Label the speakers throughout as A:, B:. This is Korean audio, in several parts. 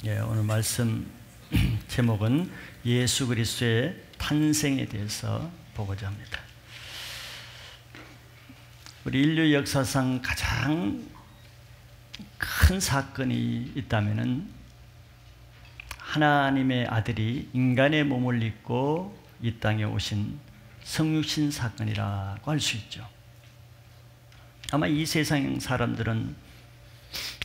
A: 오늘 말씀 제목은 예수 그리스도의 탄생에 대해서 보고자 합니다. 우리 인류 역사상 가장 큰 사건이 있다면은 하나님의 아들이 인간의 몸을 입고 이 땅에 오신 성육신 사건이라고 할 수 있죠. 아마 이 세상 사람들은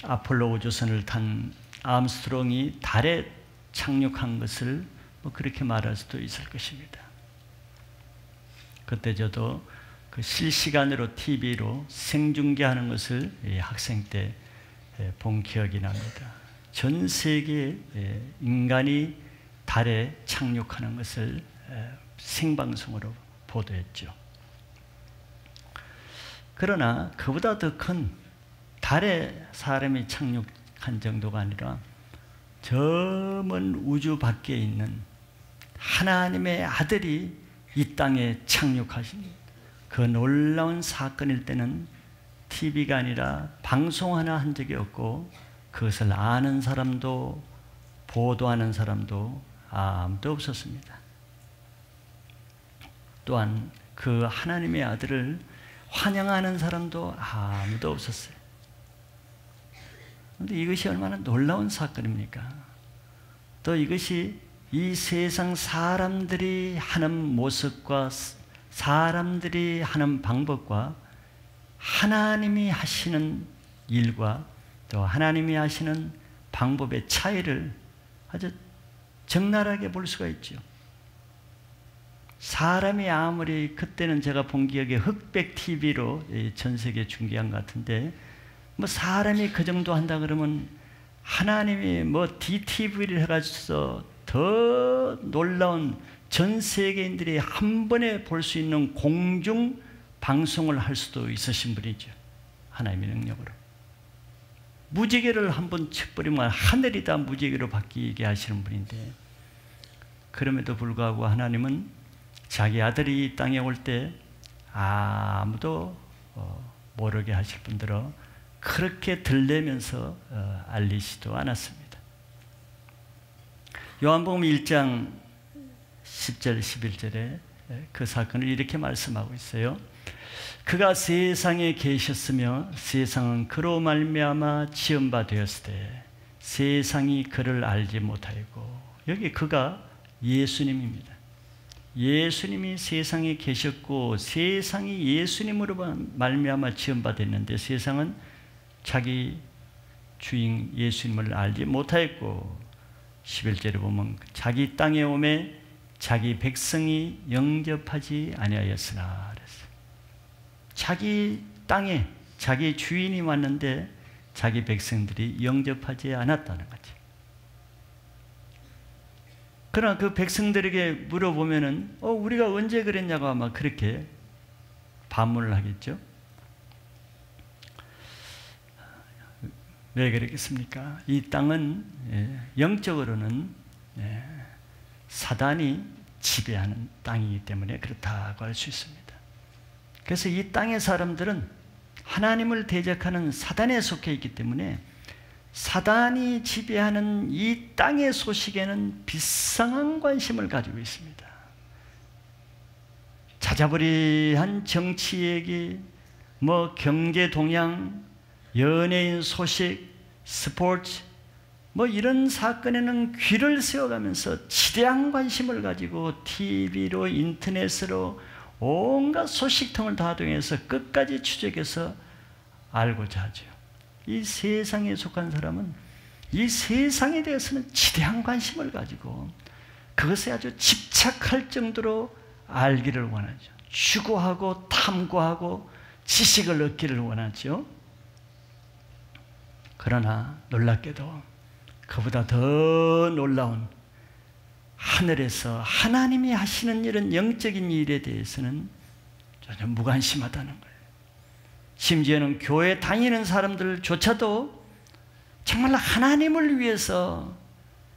A: 아폴로 우주선을 탄 암스트롱이 달에 착륙한 것을 그렇게 말할 수도 있을 것입니다. 그때 저도 그 실시간으로 TV로 생중계하는 것을 학생 때 본 기억이 납니다. 전 세계 인간이 달에 착륙하는 것을 생방송으로 보도했죠. 그러나 그보다 더 큰 달에 사람이 착륙한 정도가 아니라 저 먼 우주 밖에 있는 하나님의 아들이 이 땅에 착륙하신 그 놀라운 사건일 때는 TV가 아니라 방송 하나 한 적이 없고 그것을 아는 사람도 보도하는 사람도 아무도 없었습니다. 또한 그 하나님의 아들을 환영하는 사람도 아무도 없었어요. 그런데 이것이 얼마나 놀라운 사건입니까? 또 이것이 이 세상 사람들이 하는 모습과 사람들이 하는 방법과 하나님이 하시는 일과 또 하나님이 하시는 방법의 차이를 아주 적나라하게 볼 수가 있죠. 사람이 아무리 그때는 제가 본 기억에 흑백 TV로 전 세계 중계한 것 같은데 사람이 그 정도 한다 그러면 하나님이 DTV를 해가지고 더 놀라운 전 세계인들이 한 번에 볼 수 있는 공중 방송을 할 수도 있으신 분이죠. 하나님의 능력으로. 무지개를 한번 쳐버리면 하늘이 다 무지개로 바뀌게 하시는 분인데 그럼에도 불구하고 하나님은 자기 아들이 이 땅에 올 때 아무도 모르게 하실 분들어 그렇게 들리면서 알리지도 않았습니다. 요한복음 1장 10절 11절에 그 사건을 이렇게 말씀하고 있어요. 그가 세상에 계셨으며 세상은 그로 말미암아 지은 바 되었으되 세상이 그를 알지 못하였고, 여기 그가 예수님입니다. 예수님이 세상에 계셨고 세상이 예수님으로 말미암아 지은 바 됐는데 세상은 자기 주인 예수님을 알지 못하였고, 11절에 보면 자기 땅에 오매 자기 백성이 영접하지 아니하였으나 그랬어요. 자기 땅에 자기 주인이 왔는데 자기 백성들이 영접하지 않았다는 거죠. 그러나 그 백성들에게 물어보면은 우리가 언제 그랬냐고 아마 그렇게 반문을 하겠죠. 왜 그러겠습니까? 이 땅은 영적으로는 사단이 지배하는 땅이기 때문에 그렇다고 할 수 있습니다. 그래서 이 땅의 사람들은 하나님을 대적하는 사단에 속해 있기 때문에 사단이 지배하는 이 땅의 소식에는 비상한 관심을 가지고 있습니다. 자자보리한 정치 얘기, 경제 동향, 연예인 소식, 스포츠 이런 사건에는 귀를 세워가면서 지대한 관심을 가지고 TV로 인터넷으로 온갖 소식통을 다 동해서 끝까지 추적해서 알고자 하죠. 이 세상에 속한 사람은 이 세상에 대해서는 지대한 관심을 가지고 그것에 아주 집착할 정도로 알기를 원하죠. 추구하고 탐구하고 지식을 얻기를 원하죠. 그러나 놀랍게도 그보다 더 놀라운 하늘에서 하나님이 하시는 이런 영적인 일에 대해서는 전혀 무관심하다는 거예요. 심지어는 교회 다니는 사람들조차도 정말 하나님을 위해서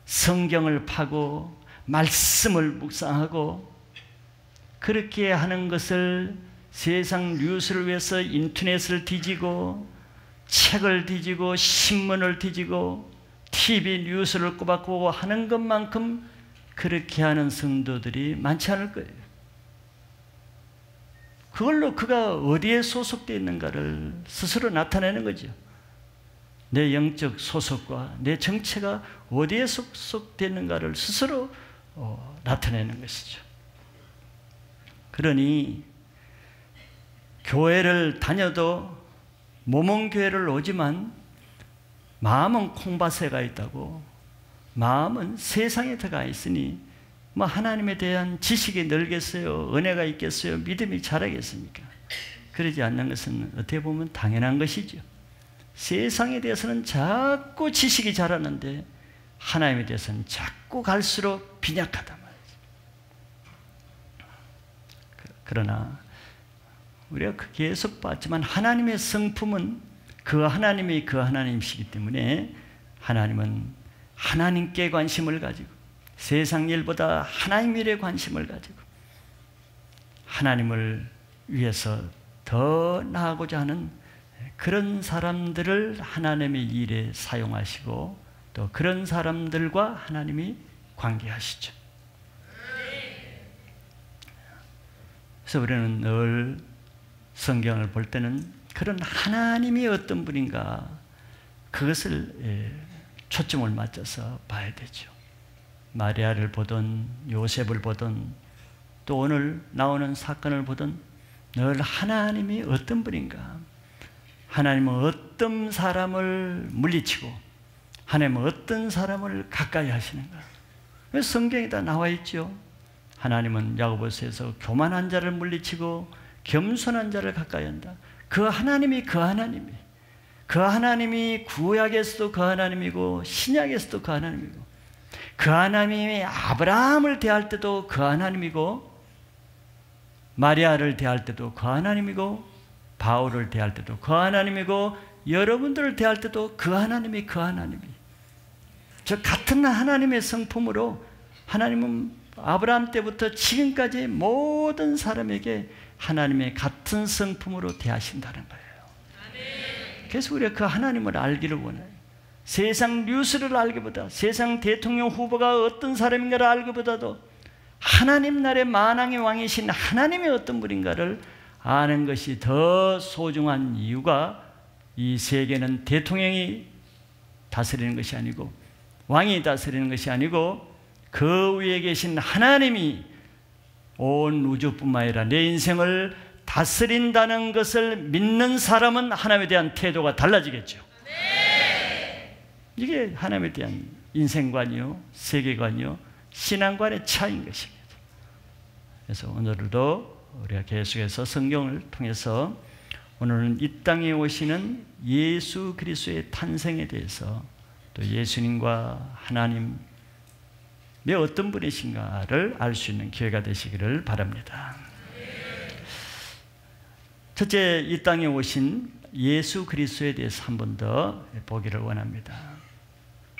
A: 성경을 파고 말씀을 묵상하고 그렇게 하는 것을 세상 뉴스를 위해서 인터넷을 뒤지고 책을 뒤지고 신문을 뒤지고 TV 뉴스를 꼬박꼬박 하는 것만큼 그렇게 하는 성도들이 많지 않을 거예요. 그걸로 그가 어디에 소속되어 있는가를 스스로 나타내는 거죠. 내 영적 소속과 내 정체가 어디에 소속되어 있는가를 스스로 나타내는 것이죠. 그러니 교회를 다녀도 몸은 교회를 오지만 마음은 콩밭에 가 있다고, 마음은 세상에 들어가 있으니 뭐 하나님에 대한 지식이 늘겠어요? 은혜가 있겠어요? 믿음이 자라겠습니까? 그러지 않는 것은 어떻게 보면 당연한 것이죠. 세상에 대해서는 자꾸 지식이 자라는데 하나님에 대해서는 자꾸 갈수록 빈약하단 말이죠. 그러나 우리가 계속 봤지만 하나님의 성품은 그 하나님이 그 하나님이시기 때문에 하나님은 하나님께 관심을 가지고 세상 일보다 하나님 일에 관심을 가지고 하나님을 위해서 더 나아가고자 하는 그런 사람들을 하나님의 일에 사용하시고 또 그런 사람들과 하나님이 관계하시죠. 그래서 우리는 늘 성경을 볼 때는 그런 하나님이 어떤 분인가 그것을 초점을 맞춰서 봐야 되죠. 마리아를 보든 요셉을 보든 또 오늘 나오는 사건을 보든 늘 하나님이 어떤 분인가, 하나님은 어떤 사람을 물리치고 하나님은 어떤 사람을 가까이 하시는가. 성경에 다 나와 있죠. 하나님은 야고보서에서 교만한 자를 물리치고 겸손한 자를 가까이 한다. 그 하나님이 그 하나님이 구약에서도 그 하나님이고 신약에서도 그 하나님이고 그 하나님이 아브라함을 대할 때도 그 하나님이고 마리아를 대할 때도 그 하나님이고 바울을 대할 때도 그 하나님이고 여러분들을 대할 때도 그 하나님이 저 같은 하나님의 성품으로 하나님은 아브라함 때부터 지금까지 모든 사람에게 하나님의 같은 성품으로 대하신다는 거예요. 그래서 우리가 그 하나님을 알기를 원해요. 세상 뉴스를 알기보다, 세상 대통령 후보가 어떤 사람인가를 알기보다도 하나님 나라의 만왕의 왕이신 하나님이 어떤 분인가를 아는 것이 더 소중한 이유가, 이 세계는 대통령이 다스리는 것이 아니고 왕이 다스리는 것이 아니고 그 위에 계신 하나님이 온 우주뿐만 아니라 내 인생을 다스린다는 것을 믿는 사람은 하나님에 대한 태도가 달라지겠죠. 이게 하나님에 대한 인생관이요, 세계관이요, 신앙관의 차이인 것입니다. 그래서 오늘도 우리가 계속해서 성경을 통해서 오늘은 이 땅에 오시는 예수 그리스도의 탄생에 대해서 또 예수님과 하나님의 어떤 분이신가를 알 수 있는 기회가 되시기를 바랍니다. 첫째, 이 땅에 오신 예수 그리스도에 대해서 한 번 더 보기를 원합니다.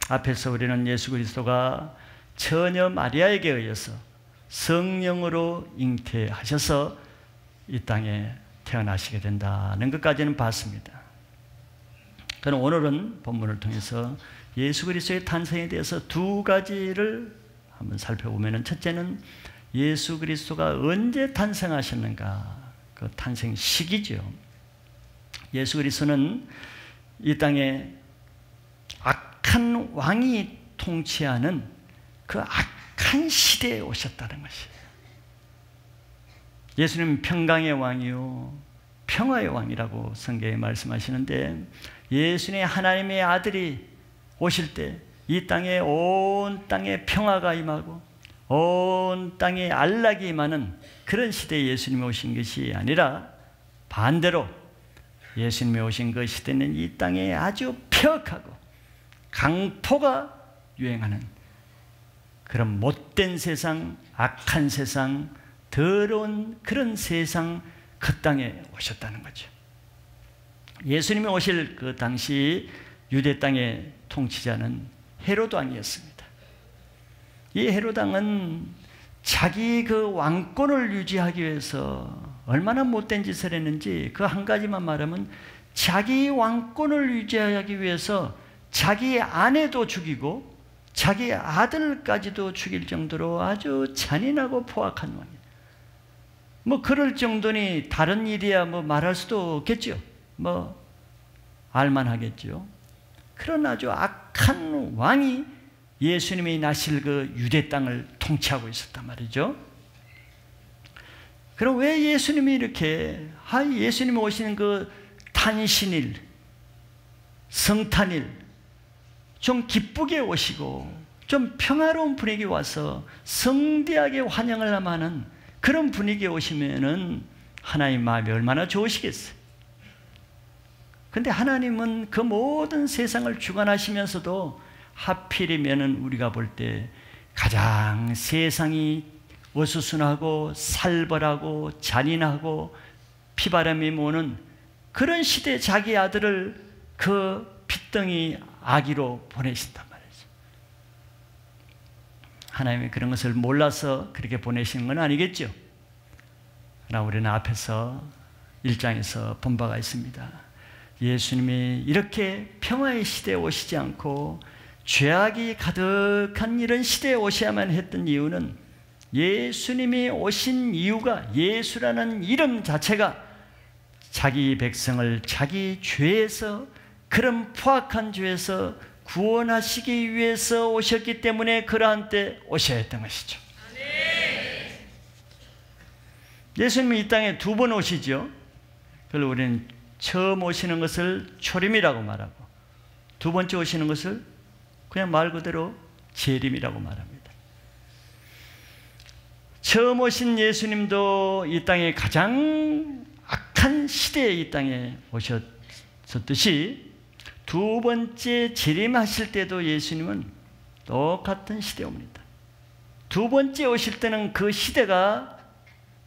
A: 앞에서 우리는 예수 그리스도가 처녀 마리아에게 의해서 성령으로 잉태하셔서 이 땅에 태어나시게 된다는 것까지는 봤습니다. 그럼 오늘은 본문을 통해서 예수 그리스도의 탄생에 대해서 두 가지를 한번 살펴보면, 첫째는 예수 그리스도가 언제 탄생하셨는가, 그 탄생 시기죠. 예수 그리스도는 이 땅에 악한 왕이 통치하는 그 악한 시대에 오셨다는 것이에요. 예수님은 평강의 왕이요 평화의 왕이라고 성경에 말씀하시는데, 예수님의 하나님의 아들이 오실 때 이 땅에 온 땅에 평화가 임하고 온 땅에 안락이 임하는 그런 시대에 예수님이 오신 것이 아니라 반대로 예수님이 오신 그 시대는 이 땅에 아주 폐역하고 강포가 유행하는 그런 못된 세상, 악한 세상, 더러운 그런 세상, 그 땅에 오셨다는 거죠. 예수님이 오실 그 당시 유대 땅의 통치자는 헤롯 왕이었습니다. 이 헤롯 왕은 자기 그 왕권을 유지하기 위해서 얼마나 못된 짓을 했는지 그 한 가지만 말하면, 자기 왕권을 유지하기 위해서 자기 아내도 죽이고 자기 아들까지도 죽일 정도로 아주 잔인하고 포악한 왕이에요. 뭐 그럴 정도니 다른 일이야 뭐 말할 수도 없겠죠. 뭐 알만하겠죠. 그런 아주 악한 왕이 예수님이 나실 그 유대 땅을 통치하고 있었단 말이죠. 그럼 왜 예수님이 이렇게 예수님이 오시는 그 탄신일, 성탄일 좀 기쁘게 오시고 좀 평화로운 분위기 와서 성대하게 환영을 하는 그런 분위기에 오시면은 하나님 마음이 얼마나 좋으시겠어요. 근데 하나님은 그 모든 세상을 주관하시면서도 하필이면은 우리가 볼 때 가장 세상이 어수선하고 살벌하고 잔인하고 피바람이 모는 그런 시대에 자기 아들을 그 핏덩이 아기로 보내신단 말이죠. 하나님이 그런 것을 몰라서 그렇게 보내시는 건 아니겠죠. 그러나 우리는 앞에서 1장에서 본 바가 있습니다. 예수님이 이렇게 평화의 시대에 오시지 않고 죄악이 가득한 이런 시대에 오셔야만 했던 이유는 예수님이 오신 이유가 예수라는 이름 자체가 자기 백성을 자기 죄에서 그런 포악한 죄에서 구원하시기 위해서 오셨기 때문에 그러한 때 오셔야 했던 것이죠. 예수님이 이 땅에 2번 오시죠. 그걸 우리는 처음 오시는 것을 초림이라고 말하고 두 번째 오시는 것을 그냥 말 그대로 재림이라고 말합니다. 처음 오신 예수님도 이 땅에 가장 악한 시대에 이 땅에 오셨듯이 두 번째 재림하실 때도 예수님은 똑같은 시대에 옵니다. 두 번째 오실 때는 그 시대가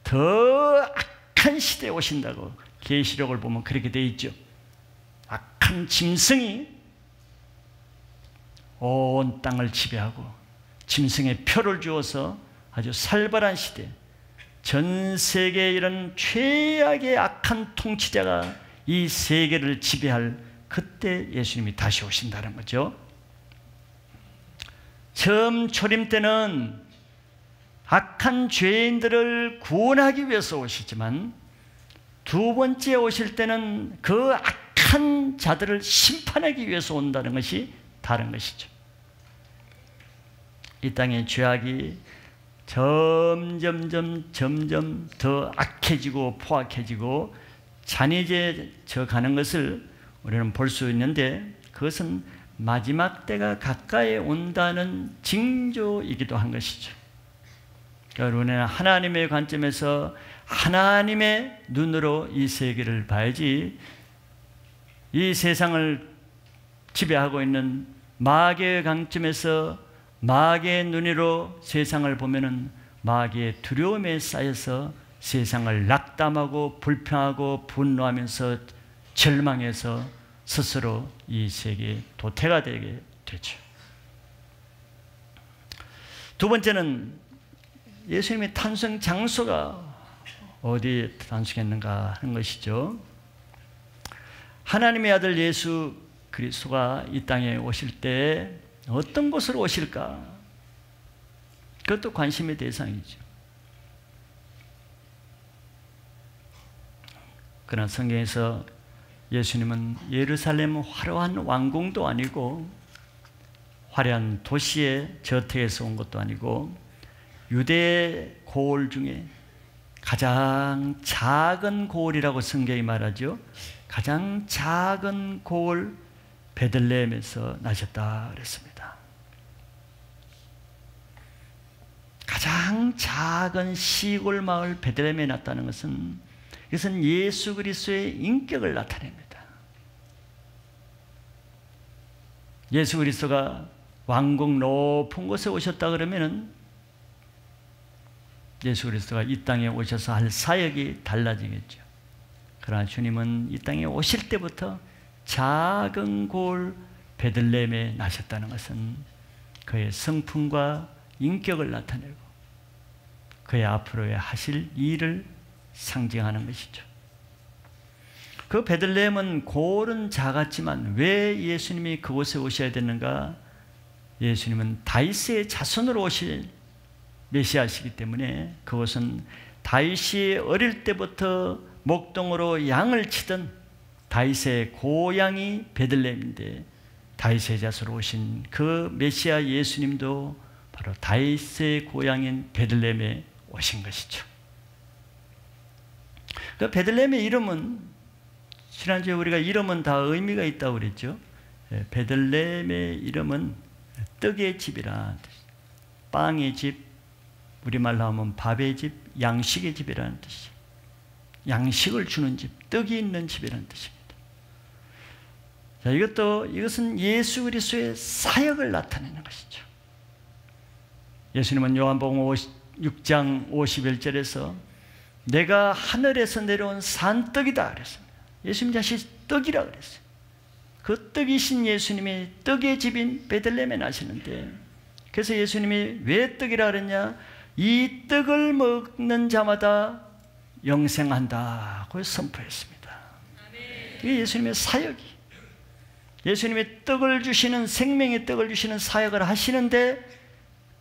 A: 더 악한 시대에 오신다고 계시록을 보면 그렇게 되어 있죠. 악한 짐승이 온 땅을 지배하고 짐승의 표를 주어서 아주 살벌한 시대, 전 세계에 이런 최악의 악한 통치자가 이 세계를 지배할 그때 예수님이 다시 오신다는 거죠. 처음 초림 때는 악한 죄인들을 구원하기 위해서 오시지만 두 번째 오실 때는 그 악한 자들을 심판하기 위해서 온다는 것이 다른 것이죠. 이 땅의 죄악이 점점 더 악해지고 포악해지고 잔인해져 가는 것을 우리는 볼 수 있는데 그것은 마지막 때가 가까이 온다는 징조이기도 한 것이죠. 그러니까 우리는 하나님의 관점에서 하나님의 눈으로 이 세계를 봐야지 이 세상을 지배하고 있는 마귀의 관점에서 마귀의 눈으로 세상을 보면은 마귀의 두려움에 쌓여서 세상을 낙담하고 불평하고 분노하면서 절망해서 스스로 이 세계의 도태가 되게 되죠. 두 번째는 예수님의 탄생 장소가 어디에 탄생했는가 하는 것이죠. 하나님의 아들 예수 그리스도가 이 땅에 오실 때 어떤 곳으로 오실까? 그것도 관심의 대상이죠. 그러나 성경에서 예수님은 예루살렘 화려한 왕궁도 아니고 화려한 도시의 저택에서 온 것도 아니고 유대 고을 중에 가장 작은 고을이라고 성경이 말하죠. 가장 작은 고을 베들레헴에서 나셨다 그랬습니다. 가장 작은 시골 마을 베들레헴에 났다는 것은 이것은 예수 그리스도의 인격을 나타냅니다. 예수 그리스도가 왕궁 높은 곳에 오셨다 그러면은 예수 그리스도가 이 땅에 오셔서 할 사역이 달라지겠죠. 그러나 주님은 이 땅에 오실 때부터 작은 고을 베들레헴에 나셨다는 것은 그의 성품과 인격을 나타내고 그의 앞으로의 하실 일을 상징하는 것이죠. 그 베들레헴은 고을은 작았지만 왜 예수님이 그곳에 오셔야 되는가? 예수님은 다윗의 자손으로 오실 메시아시기 때문에 그것은 다윗이 어릴 때부터 목동으로 양을 치던 다윗의 고향이 베들레헴인데 다윗의 자손으로 오신 그 메시아 예수님도 바로 다윗의 고향인 베들레헴에 오신 것이죠. 그 베들레헴의 이름은 지난주에 우리가 이름은 다 의미가 있다고 그랬죠. 베들레헴의 이름은 떡의 집이라는 뜻, 빵의 집, 우리말로 하면 밥의 집, 양식의 집이라는 뜻이죠. 양식을 주는 집, 떡이 있는 집이라는 뜻입니다. 자, 이것은 예수 그리스도의 사역을 나타내는 것이죠. 예수님은 요한복음 6장 51절에서 내가 하늘에서 내려온 산떡이다 그랬습니다. 예수님 자신이 떡이라 그랬어요. 그 떡이신 예수님이 떡의 집인 베들레헴에 나시는데, 그래서 예수님이 왜 떡이라 그랬냐? 이 떡을 먹는 자마다 영생한다고 선포했습니다. 이게 예수님의 사역이, 예수님이 떡을 주시는, 생명의 떡을 주시는 사역을 하시는데,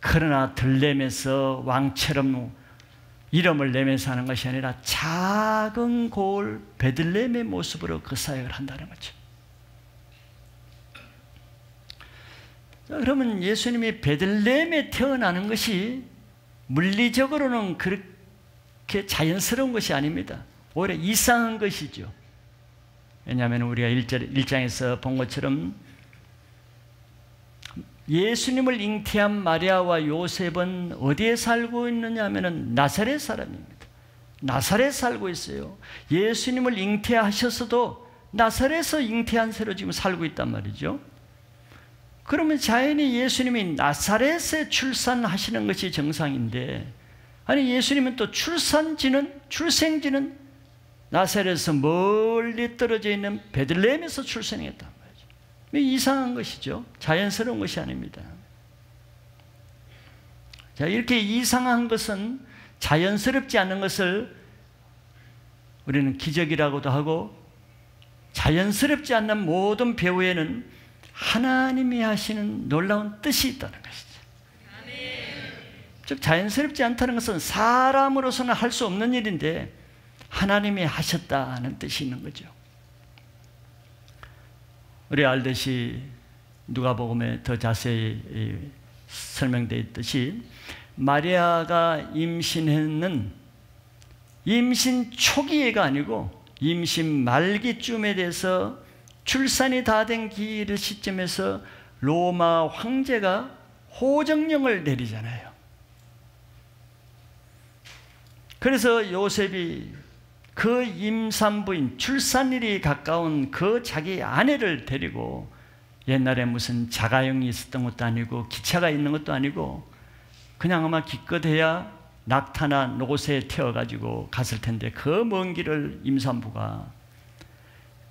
A: 그러나 들레면서 왕처럼 이름을 내면서 하는 것이 아니라 작은 고을 베들레헴의 모습으로 그 사역을 한다는 거죠. 자, 그러면 예수님이 베들레헴에 태어나는 것이 물리적으로는 그렇게 자연스러운 것이 아닙니다. 오히려 이상한 것이죠. 왜냐하면 우리가 1장에서 본 것처럼 예수님을 잉태한 마리아와 요셉은 어디에 살고 있느냐 하면 나사렛 사람입니다. 나사렛 살고 있어요. 예수님을 잉태하셨어도 나사렛에서 잉태한 새로 지금 살고 있단 말이죠. 그러면 자연히 예수님이 나사렛에 출산하시는 것이 정상인데, 아니 예수님은 또 출생지는 나사렛에서 멀리 떨어져 있는 베들레헴에서 출생했단 말이죠. 이상한 것이죠. 자연스러운 것이 아닙니다. 자, 이렇게 이상한 것은, 자연스럽지 않은 것을 우리는 기적이라고도 하고, 자연스럽지 않는 모든 배후에는 하나님이 하시는 놀라운 뜻이 있다는 것이죠. 즉 자연스럽지 않다는 것은 사람으로서는 할 수 없는 일인데 하나님이 하셨다는 뜻이 있는 거죠. 우리 알듯이 누가복음에 더 자세히 설명되어 있듯이 마리아가 임신했는 임신 초기에가 아니고 임신 말기쯤에 대해서 출산이 다 된 기일 시점에서 로마 황제가 호정령을 내리잖아요. 그래서 요셉이 그 임산부인, 출산일이 가까운 그 자기 아내를 데리고, 옛날에 무슨 자가용이 있었던 것도 아니고 기차가 있는 것도 아니고 그냥 아마 기껏해야 낙타나 노새에 태워가지고 갔을 텐데, 그 먼 길을 임산부가,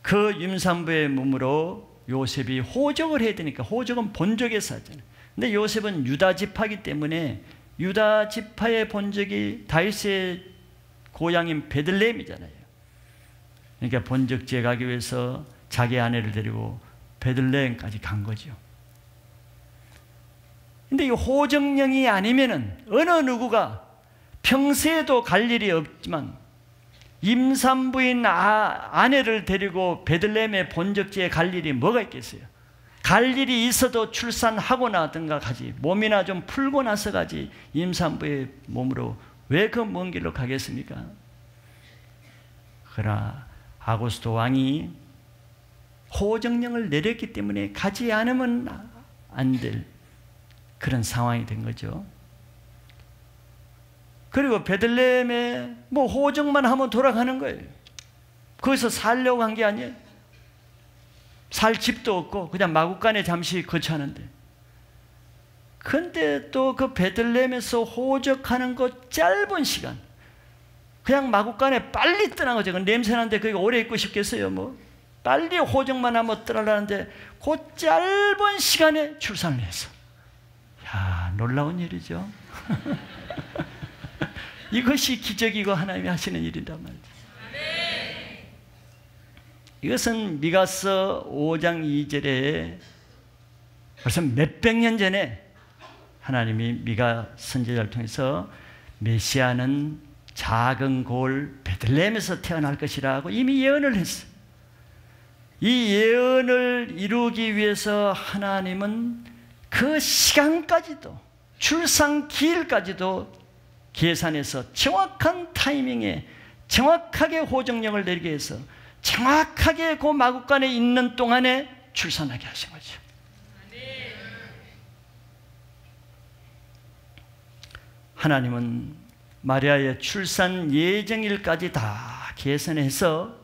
A: 그 임산부의 몸으로 요셉이 호적을 해야 되니까, 호적은 본적에서 하잖아요. 근데 요셉은 유다 지파이기 때문에 유다 지파의 본적이 다윗의 고향인 베들레헴이잖아요. 그러니까 본적지에 가기 위해서 자기 아내를 데리고 베들레헴까지 간 거죠. 근데 이 호정령이 아니면은 어느 누구가 평소에도 갈 일이 없지만 임산부인 아내를 데리고 베들레헴의 본적지에 갈 일이 뭐가 있겠어요? 갈 일이 있어도 출산하고 나든가 가지, 몸이나 좀 풀고 나서 가지, 임산부의 몸으로 왜 그 먼 길로 가겠습니까? 그러나 아구스도 왕이 호정령을 내렸기 때문에 가지 않으면 안 될 그런 상황이 된 거죠. 그리고 베들레헴에 뭐 호정만 하면 돌아가는 거예요. 거기서 살려고 한 게 아니에요. 살 집도 없고 그냥 마구간에 잠시 거처하는데, 근데 또 그 베들레헴에서 호적하는 것 짧은 시간, 그냥 마구간에 빨리 떠난 거죠. 냄새나는데 거기 오래 있고 싶겠어요? 뭐 빨리 호적만 하면 떠나려는데 그 짧은 시간에 출산을 해서, 야, 놀라운 일이죠. 이것이 기적이고 하나님이 하시는 일이란 말이죠. 이것은 미가서 5장 2절에 벌써 몇백 년 전에 하나님이 미가 선지자를 통해서 메시아는 작은 골 베들레헴에서 태어날 것이라고 이미 예언을 했어요. 이 예언을 이루기 위해서 하나님은 그 시간까지도, 출산 기일까지도 계산해서 정확한 타이밍에 정확하게 호정령을 내리게 해서 정확하게 그 마구간에 있는 동안에 출산하게 하신 거죠. 하나님은 마리아의 출산 예정일까지 다 계산해서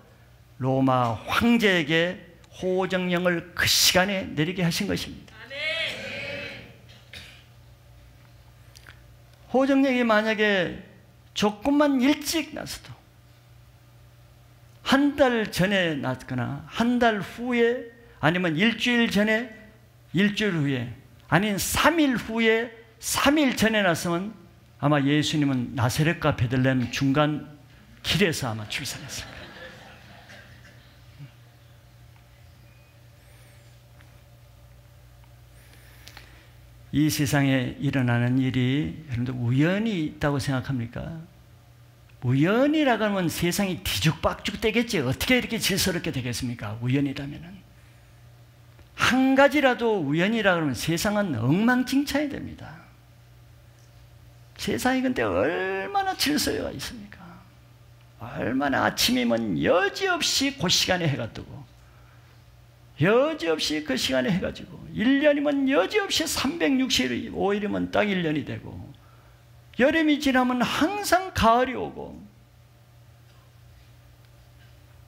A: 로마 황제에게 호정령을 그 시간에 내리게 하신 것입니다. 호정령이 만약에 조금만 일찍 났어도 한 달 전에 났거나 한 달 후에 아니면 일주일 전에 일주일 후에 아니면 3일 후에 3일 전에 났으면 아마 예수님은 나사렛과 베들레헴 중간 길에서 아마 출산했을 거예요. 이 세상에 일어나는 일이 여러분들 우연이 있다고 생각합니까? 우연이라고 하면 세상이 뒤죽박죽 되겠지. 어떻게 이렇게 질서롭게 되겠습니까? 우연이라면은. 한 가지라도 우연이라고 하면 세상은 엉망진창이 됩니다. 세상이 근데 얼마나 질서가 있습니까? 얼마나 아침이면 여지없이 그 시간에 해가 뜨고 여지없이 그 시간에 해가 지고 1년이면 여지없이 365일이면 딱 1년이 되고 여름이 지나면 항상 가을이 오고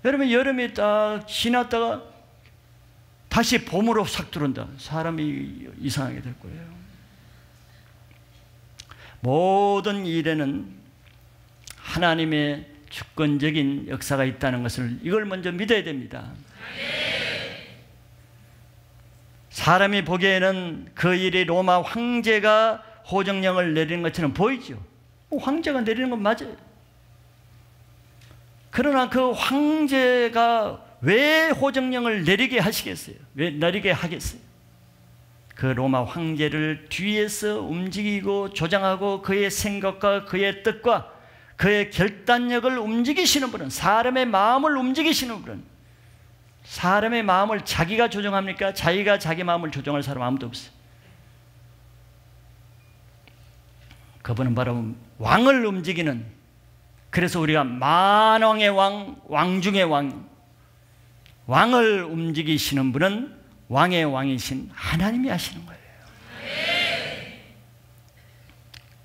A: 여름이 딱 지났다가 다시 봄으로 싹 들어온다. 사람이 이상하게 될 거예요. 모든 일에는 하나님의 주권적인 역사가 있다는 것을 이걸 먼저 믿어야 됩니다. 사람이 보기에는 그 일이 로마 황제가 호정령을 내리는 것처럼 보이죠. 황제가 내리는 건 맞아요. 그러나 그 황제가 왜 호정령을 내리게 하시겠어요? 왜 내리게 하겠어요? 그 로마 황제를 뒤에서 움직이고 조장하고 그의 생각과 그의 뜻과 그의 결단력을 움직이시는 분은, 사람의 마음을 움직이시는 분은, 사람의 마음을 자기가 조정합니까? 자기가 자기 마음을 조정할 사람 아무도 없어요. 그분은 바로 왕을 움직이는, 그래서 우리가 만왕의 왕, 왕중의 왕, 왕을 움직이시는 분은 왕의 왕이신 하나님이 하시는 거예요.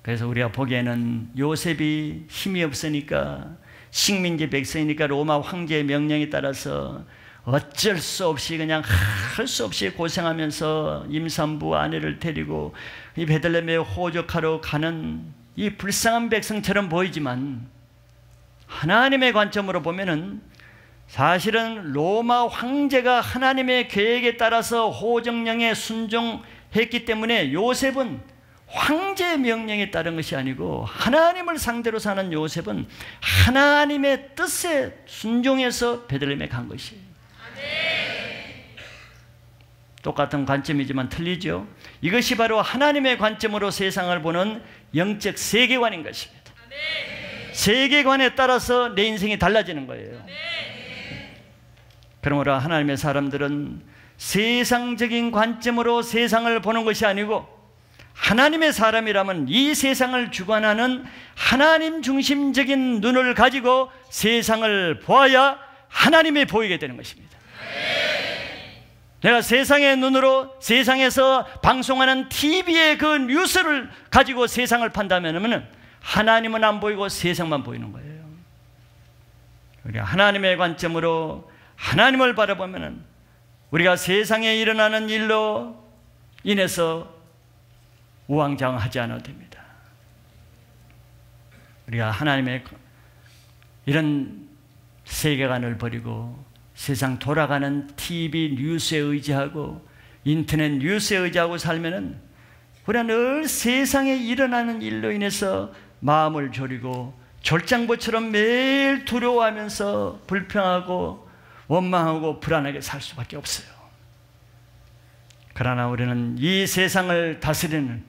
A: 그래서 우리가 보기에는 요셉이 힘이 없으니까, 식민지 백성이니까 로마 황제의 명령에 따라서 어쩔 수 없이 그냥 할 수 없이 고생하면서 임산부 아내를 데리고 이 베들레헴에 호적하러 가는 이 불쌍한 백성처럼 보이지만 하나님의 관점으로 보면은 사실은 로마 황제가 하나님의 계획에 따라서 호정령에 순종했기 때문에 요셉은 황제의 명령에 따른 것이 아니고 하나님을 상대로 사는 요셉은 하나님의 뜻에 순종해서 베들레헴에 간 것이에요. 똑같은 관점이지만 틀리죠. 이것이 바로 하나님의 관점으로 세상을 보는 영적 세계관인 것입니다. 세계관에 따라서 내 인생이 달라지는 거예요. 그러므로 하나님의 사람들은 세상적인 관점으로 세상을 보는 것이 아니고 하나님의 사람이라면 이 세상을 주관하는 하나님 중심적인 눈을 가지고 세상을 보아야 하나님이 보이게 되는 것입니다. 내가 세상의 눈으로 세상에서 방송하는 TV의 그 뉴스를 가지고 세상을 판다면 하나님은 안 보이고 세상만 보이는 거예요. 우리가 하나님의 관점으로 하나님을 바라보면 우리가 세상에 일어나는 일로 인해서 우왕좌왕하지 않아도 됩니다. 우리가 하나님의 이런 세계관을 버리고 세상 돌아가는 TV 뉴스에 의지하고 인터넷 뉴스에 의지하고 살면은 우리가 늘 세상에 일어나는 일로 인해서 마음을 졸이고 졸장보처럼 매일 두려워하면서 불평하고 원망하고 불안하게 살 수밖에 없어요. 그러나 우리는 이 세상을 다스리는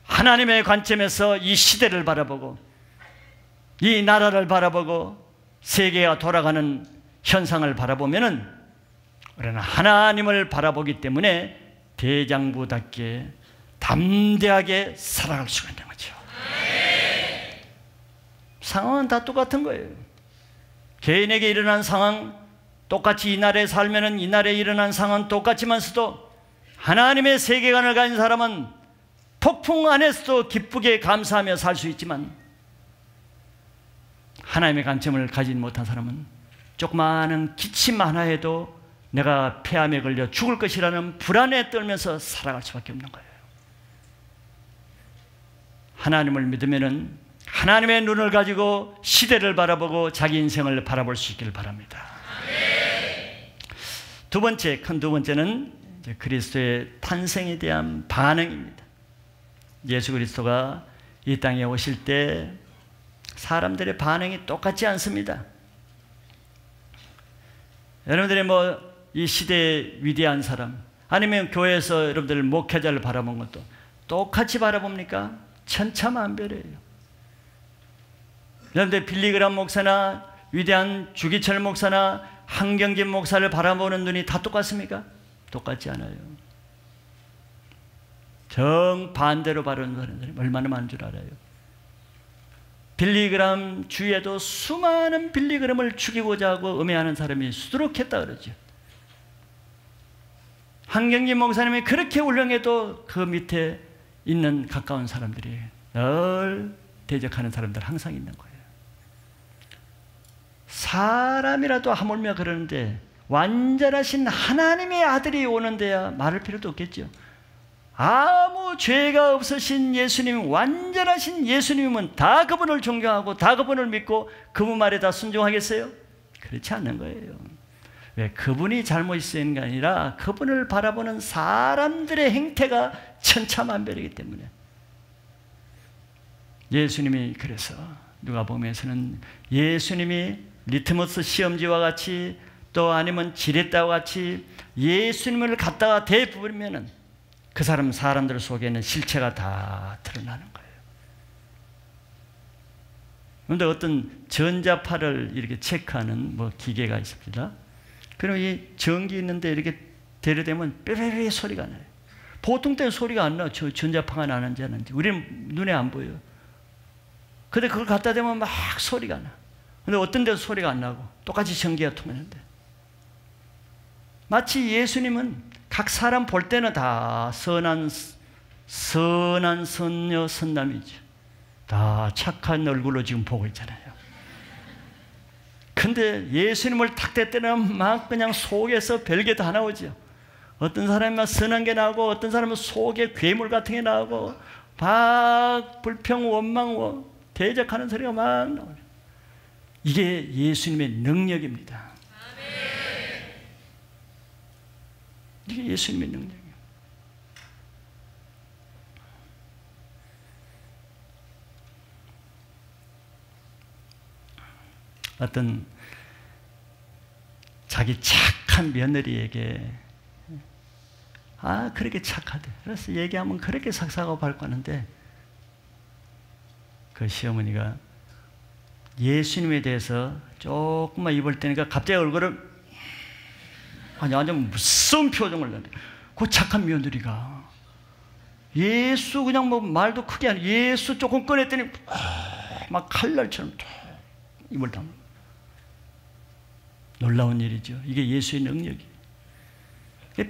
A: 하나님의 관점에서 이 시대를 바라보고 이 나라를 바라보고 세계가 돌아가는 현상을 바라보면은 우리는 하나님을 바라보기 때문에 대장부답게 담대하게 살아갈 수가 있는 거죠. 상황은 다 똑같은 거예요. 개인에게 일어난 상황, 똑같이 이 나라에 살면은 이 나라에 일어난 상황은 똑같지만서도 하나님의 세계관을 가진 사람은 폭풍 안에서도 기쁘게 감사하며 살 수 있지만 하나님의 관점을 가진 못한 사람은 조그마한 기침 하나에도 내가 폐암에 걸려 죽을 것이라는 불안에 떨면서 살아갈 수밖에 없는 거예요. 하나님을 믿으면은 하나님의 눈을 가지고 시대를 바라보고 자기 인생을 바라볼 수 있기를 바랍니다. 두 번째, 큰 두 번째는 이제 그리스도의 탄생에 대한 반응입니다. 예수 그리스도가 이 땅에 오실 때 사람들의 반응이 똑같지 않습니다. 여러분들이 이 시대의 위대한 사람, 아니면 교회에서 여러분들 목회자를 바라본 것도 똑같이 바라봅니까? 천차만별이에요. 여러분들 빌리그람 목사나 위대한 주기철 목사나 한경진 목사를 바라보는 눈이 다 똑같습니까? 똑같지 않아요. 정반대로 바라보는 사람들이 얼마나 많은 줄 알아요. 빌리그람 주위에도 수많은 빌리그람을 죽이고자 하고 음해하는 사람이 수두룩했다 그러죠. 한경진 목사님이 그렇게 훌륭해도 그 밑에 있는 가까운 사람들이 늘 대적하는 사람들 항상 있는 거예요. 사람이라도 하물며 그러는데 완전하신 하나님의 아들이 오는 데야 말할 필요도 없겠죠. 아무 죄가 없으신 예수님, 완전하신 예수님은 다 그분을 존경하고 다 그분을 믿고 그분 말에 다 순종하겠어요? 그렇지 않는 거예요. 왜? 그분이 잘못이 있는 게 아니라 그분을 바라보는 사람들의 행태가 천차만별이기 때문에. 예수님이 그래서 누가복음에서는 예수님이 리트머스 시험지와 같이 또 아니면 지렛대와 같이 예수님을 갖다가 대부르면은 그 사람들 속에는 실체가 다 드러나는 거예요. 그런데 어떤 전자파를 이렇게 체크하는 기계가 있습니다. 그럼 이 전기 있는데 이렇게 대려되면 삐삐삐 소리가 나요. 보통 때는 소리가 안 나요. 저 전자파가 나는지 안 나는지. 우리는 눈에 안 보여요. 근데 그걸 갖다 대면 막 소리가 나. 근데 어떤 데서 소리가 안 나고 똑같이 전기가 통하는데. 마치 예수님은 각 사람 볼 때는 다 선한 선녀 선남이죠. 다 착한 얼굴로 지금 보고 있잖아요. 근데 예수님을 탁 댈 때는 막 그냥 속에서 별게 다 나오죠. 어떤 사람은 막 선한 게 나오고 어떤 사람은 속에 괴물 같은 게 나오고 막 불평 원망 대적하는 소리가 막 나오죠. 이게 예수님의 능력입니다. 이게 예수님의 능력이에요. 어떤 자기 착한 며느리에게 그렇게 착하대. 그래서 얘기하면 그렇게 삭삭하고 밝고 하는데 그 시어머니가 예수님에 대해서 조금만 입을 때니까 갑자기 얼굴을 완전 무서운 표정을 내네. 그 착한 며느리가 예수 그냥 말도 크게 안 예수 조금 꺼냈더니 막 칼날처럼 입을 담아. 놀라운 일이죠. 이게 예수의 능력이에요.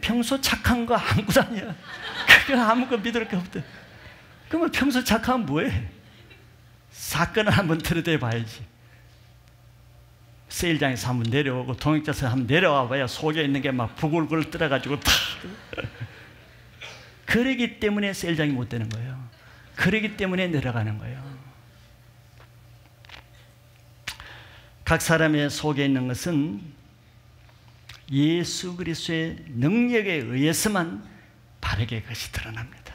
A: 평소 착한 거 아무것도 아니야. 그거 아무것도 믿을 게 없대. 그러면 평소 착하면 뭐해? 사건을 한번 들여다 봐야지. 세일장에서 한번 내려오고 동역자에서 한번 내려와 봐야 속에 있는 게 막 부글부글 뜨려가지고 다. 그러기 때문에 세일장이 못 되는 거예요. 그러기 때문에 내려가는 거예요. 각 사람의 속에 있는 것은 예수 그리스도의 능력에 의해서만 바르게 그것이 드러납니다.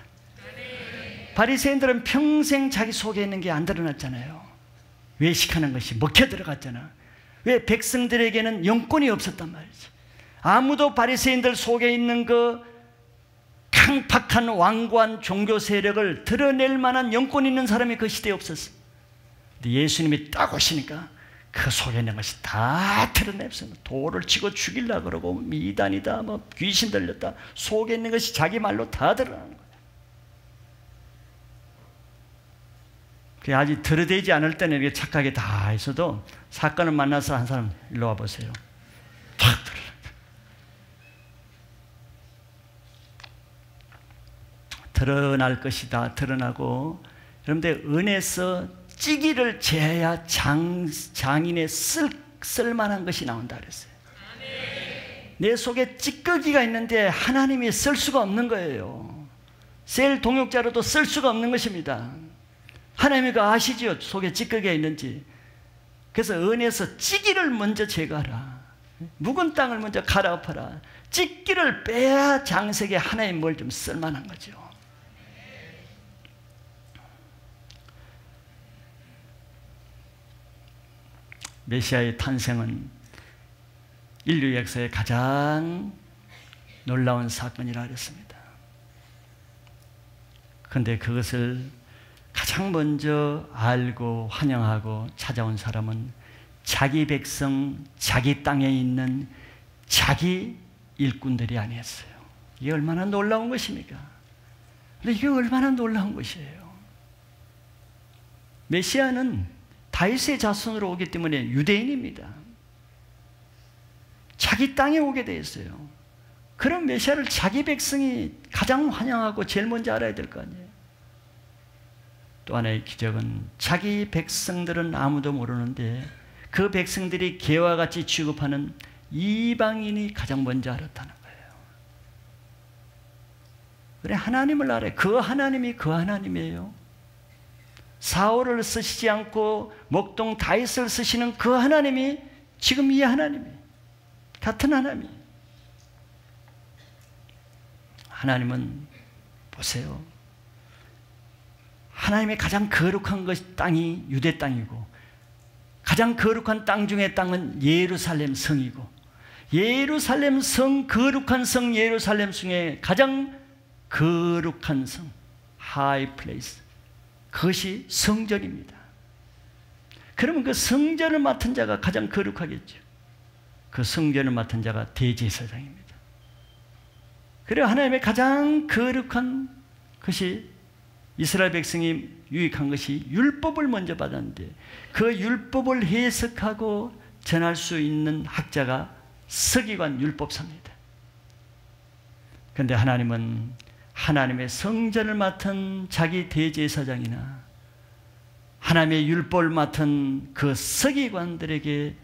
A: 바리새인들은 평생 자기 속에 있는 게 안 드러났잖아요. 외식하는 것이 먹혀 들어갔잖아. 왜? 백성들에게는 영권이 없었단 말이죠. 아무도 바리새인들 속에 있는 그 강팍한 완고한 종교 세력을 드러낼 만한 영권 있는 사람이 그 시대에 없었어요. 근데 예수님이 딱 오시니까 그 속에 있는 것이 다 드러냈어요. 돌을 치고 죽이려고 그러고 미단이다, 뭐 귀신 들렸다, 속에 있는 것이 자기 말로 다 드러나는 거예요. 그게 아직 드러내지 않을 때는 이렇게 착하게 다 있어도 사건을 만나서 한 사람 일로 와보세요. 탁 드러날 것이다. 드러나고, 여러분들 은에서 찌기를 제해야 장인의 쓸만한 것이 나온다 그랬어요. 내 속에 찌꺼기가 있는데 하나님이 쓸 수가 없는 거예요. 셀 동역자로도 쓸 수가 없는 것입니다. 하나님이 그 아시지요? 속에 찌꺼기가 있는지. 그래서 은에서 찌기를 먼저 제거하라. 묵은 땅을 먼저 갈아엎어라. 찌기를 빼야 장색에 하나님 뭘 좀 쓸만한 거죠. 메시아의 탄생은 인류 역사의 가장 놀라운 사건이라 그랬습니다. 그런데 그것을 가장 먼저 알고 환영하고 찾아온 사람은 자기 백성, 자기 땅에 있는 자기 일꾼들이 아니었어요. 이게 얼마나 놀라운 것입니까? 근데 이게 얼마나 놀라운 것이에요. 메시아는 다윗의 자손으로 오기 때문에 유대인입니다. 자기 땅에 오게 되어 있어요. 그런 메시아를 자기 백성이 가장 환영하고 제일 먼저 알아야 될 거 아니에요. 또 하나의 기적은 자기 백성들은 아무도 모르는데 그 백성들이 개와 같이 취급하는 이방인이 가장 먼저 알았다는 거예요. 그래, 하나님을 알아요. 그 하나님이 그 하나님이에요. 사울을 쓰시지 않고 목동 다윗을 쓰시는 그 하나님이 지금 이 하나님이 같은 하나님이. 하나님은 보세요. 하나님의 가장 거룩한 것 땅이 유대 땅이고 가장 거룩한 땅 중의 땅은 예루살렘 성이고 예루살렘 성, 거룩한 성 예루살렘 성의 가장 거룩한 성, 하이 플레이스, 그것이 성전입니다. 그러면 그 성전을 맡은 자가 가장 거룩하겠죠. 그 성전을 맡은 자가 대제사장입니다. 그래서 하나님의 가장 거룩한 것이 이스라엘 백성이 유익한 것이 율법을 먼저 받았는데 그 율법을 해석하고 전할 수 있는 학자가 서기관 율법사입니다. 그런데 하나님은 하나님의 성전을 맡은 자기 대제사장이나 하나님의 율법을 맡은 그 서기관들에게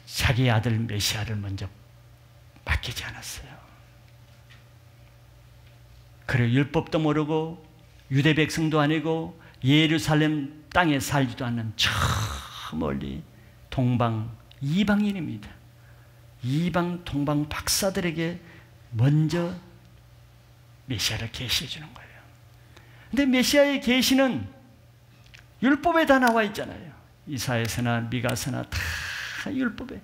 A: 자기 아들 메시아를 먼저 맡기지 않았어요. 그리고 율법도 모르고 유대 백성도 아니고 예루살렘 땅에 살지도 않는 저 멀리 동방 이방인입니다. 이방 동방 박사들에게 먼저 메시아를 계시해 주는 거예요. 근데 메시아의 계시는 율법에 다 나와 있잖아요. 이사야서나 미가서나 다 율법에.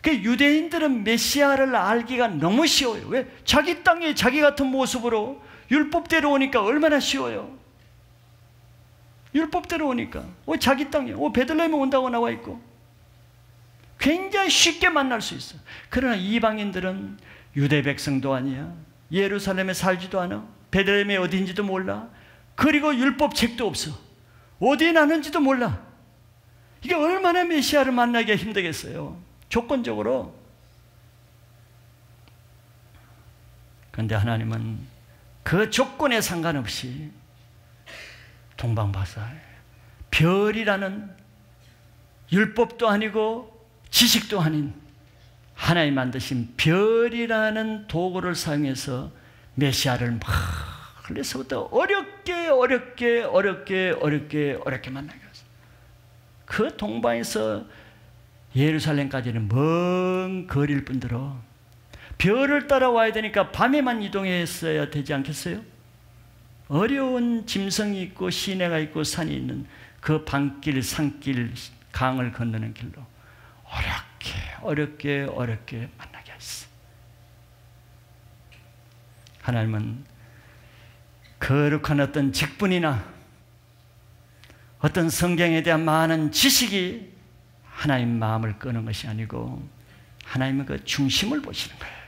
A: 그 유대인들은 메시아를 알기가 너무 쉬워요. 왜? 자기 땅에 자기 같은 모습으로 율법대로 오니까 얼마나 쉬워요. 율법대로 오니까 자기 땅에 베들레헴에 온다고 나와 있고 굉장히 쉽게 만날 수 있어요. 그러나 이방인들은 유대 백성도 아니야. 예루살렘에 살지도 않아. 베들레헴이 어디인지도 몰라. 그리고 율법책도 없어. 어디에 나는지도 몰라. 이게 얼마나 메시아를 만나기가 힘들겠어요. 조건적으로. 그런데 하나님은 그 조건에 상관없이 동방박사 별이라는 율법도 아니고 지식도 아닌 하나님 만드신 별이라는 도구를 사용해서 메시아를 막 그래서부터 어렵게 만나게 했어요. 그 동방에서 예루살렘까지는 먼 거리일 뿐더러 별을 따라와야 되니까 밤에만 이동했어야 되지 않겠어요? 어려운 짐승이 있고 시내가 있고 산이 있는 그 밤길 산길 강을 건너는 길로 어렵게 만나게 하셨어요. 하나님은 거룩한 어떤 직분이나 어떤 성경에 대한 많은 지식이 하나님 마음을 끄는 것이 아니고 하나님은 그 중심을 보시는 거예요.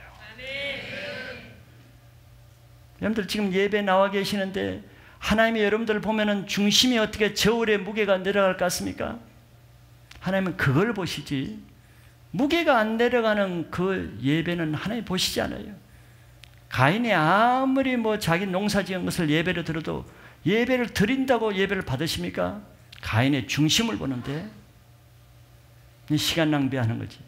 A: 여러분들 지금 예배 나와 계시는데 하나님이 여러분들 보면은 중심이 어떻게 저울의 무게가 내려갈 것 같습니까? 하나님은 그걸 보시지 무게가 안 내려가는 그 예배는 하나님 보시지 않아요. 가인이 아무리 자기 농사 지은 것을 예배로 들어도 예배를 드린다고 예배를 받으십니까? 가인의 중심을 보는데 시간 낭비하는 거지.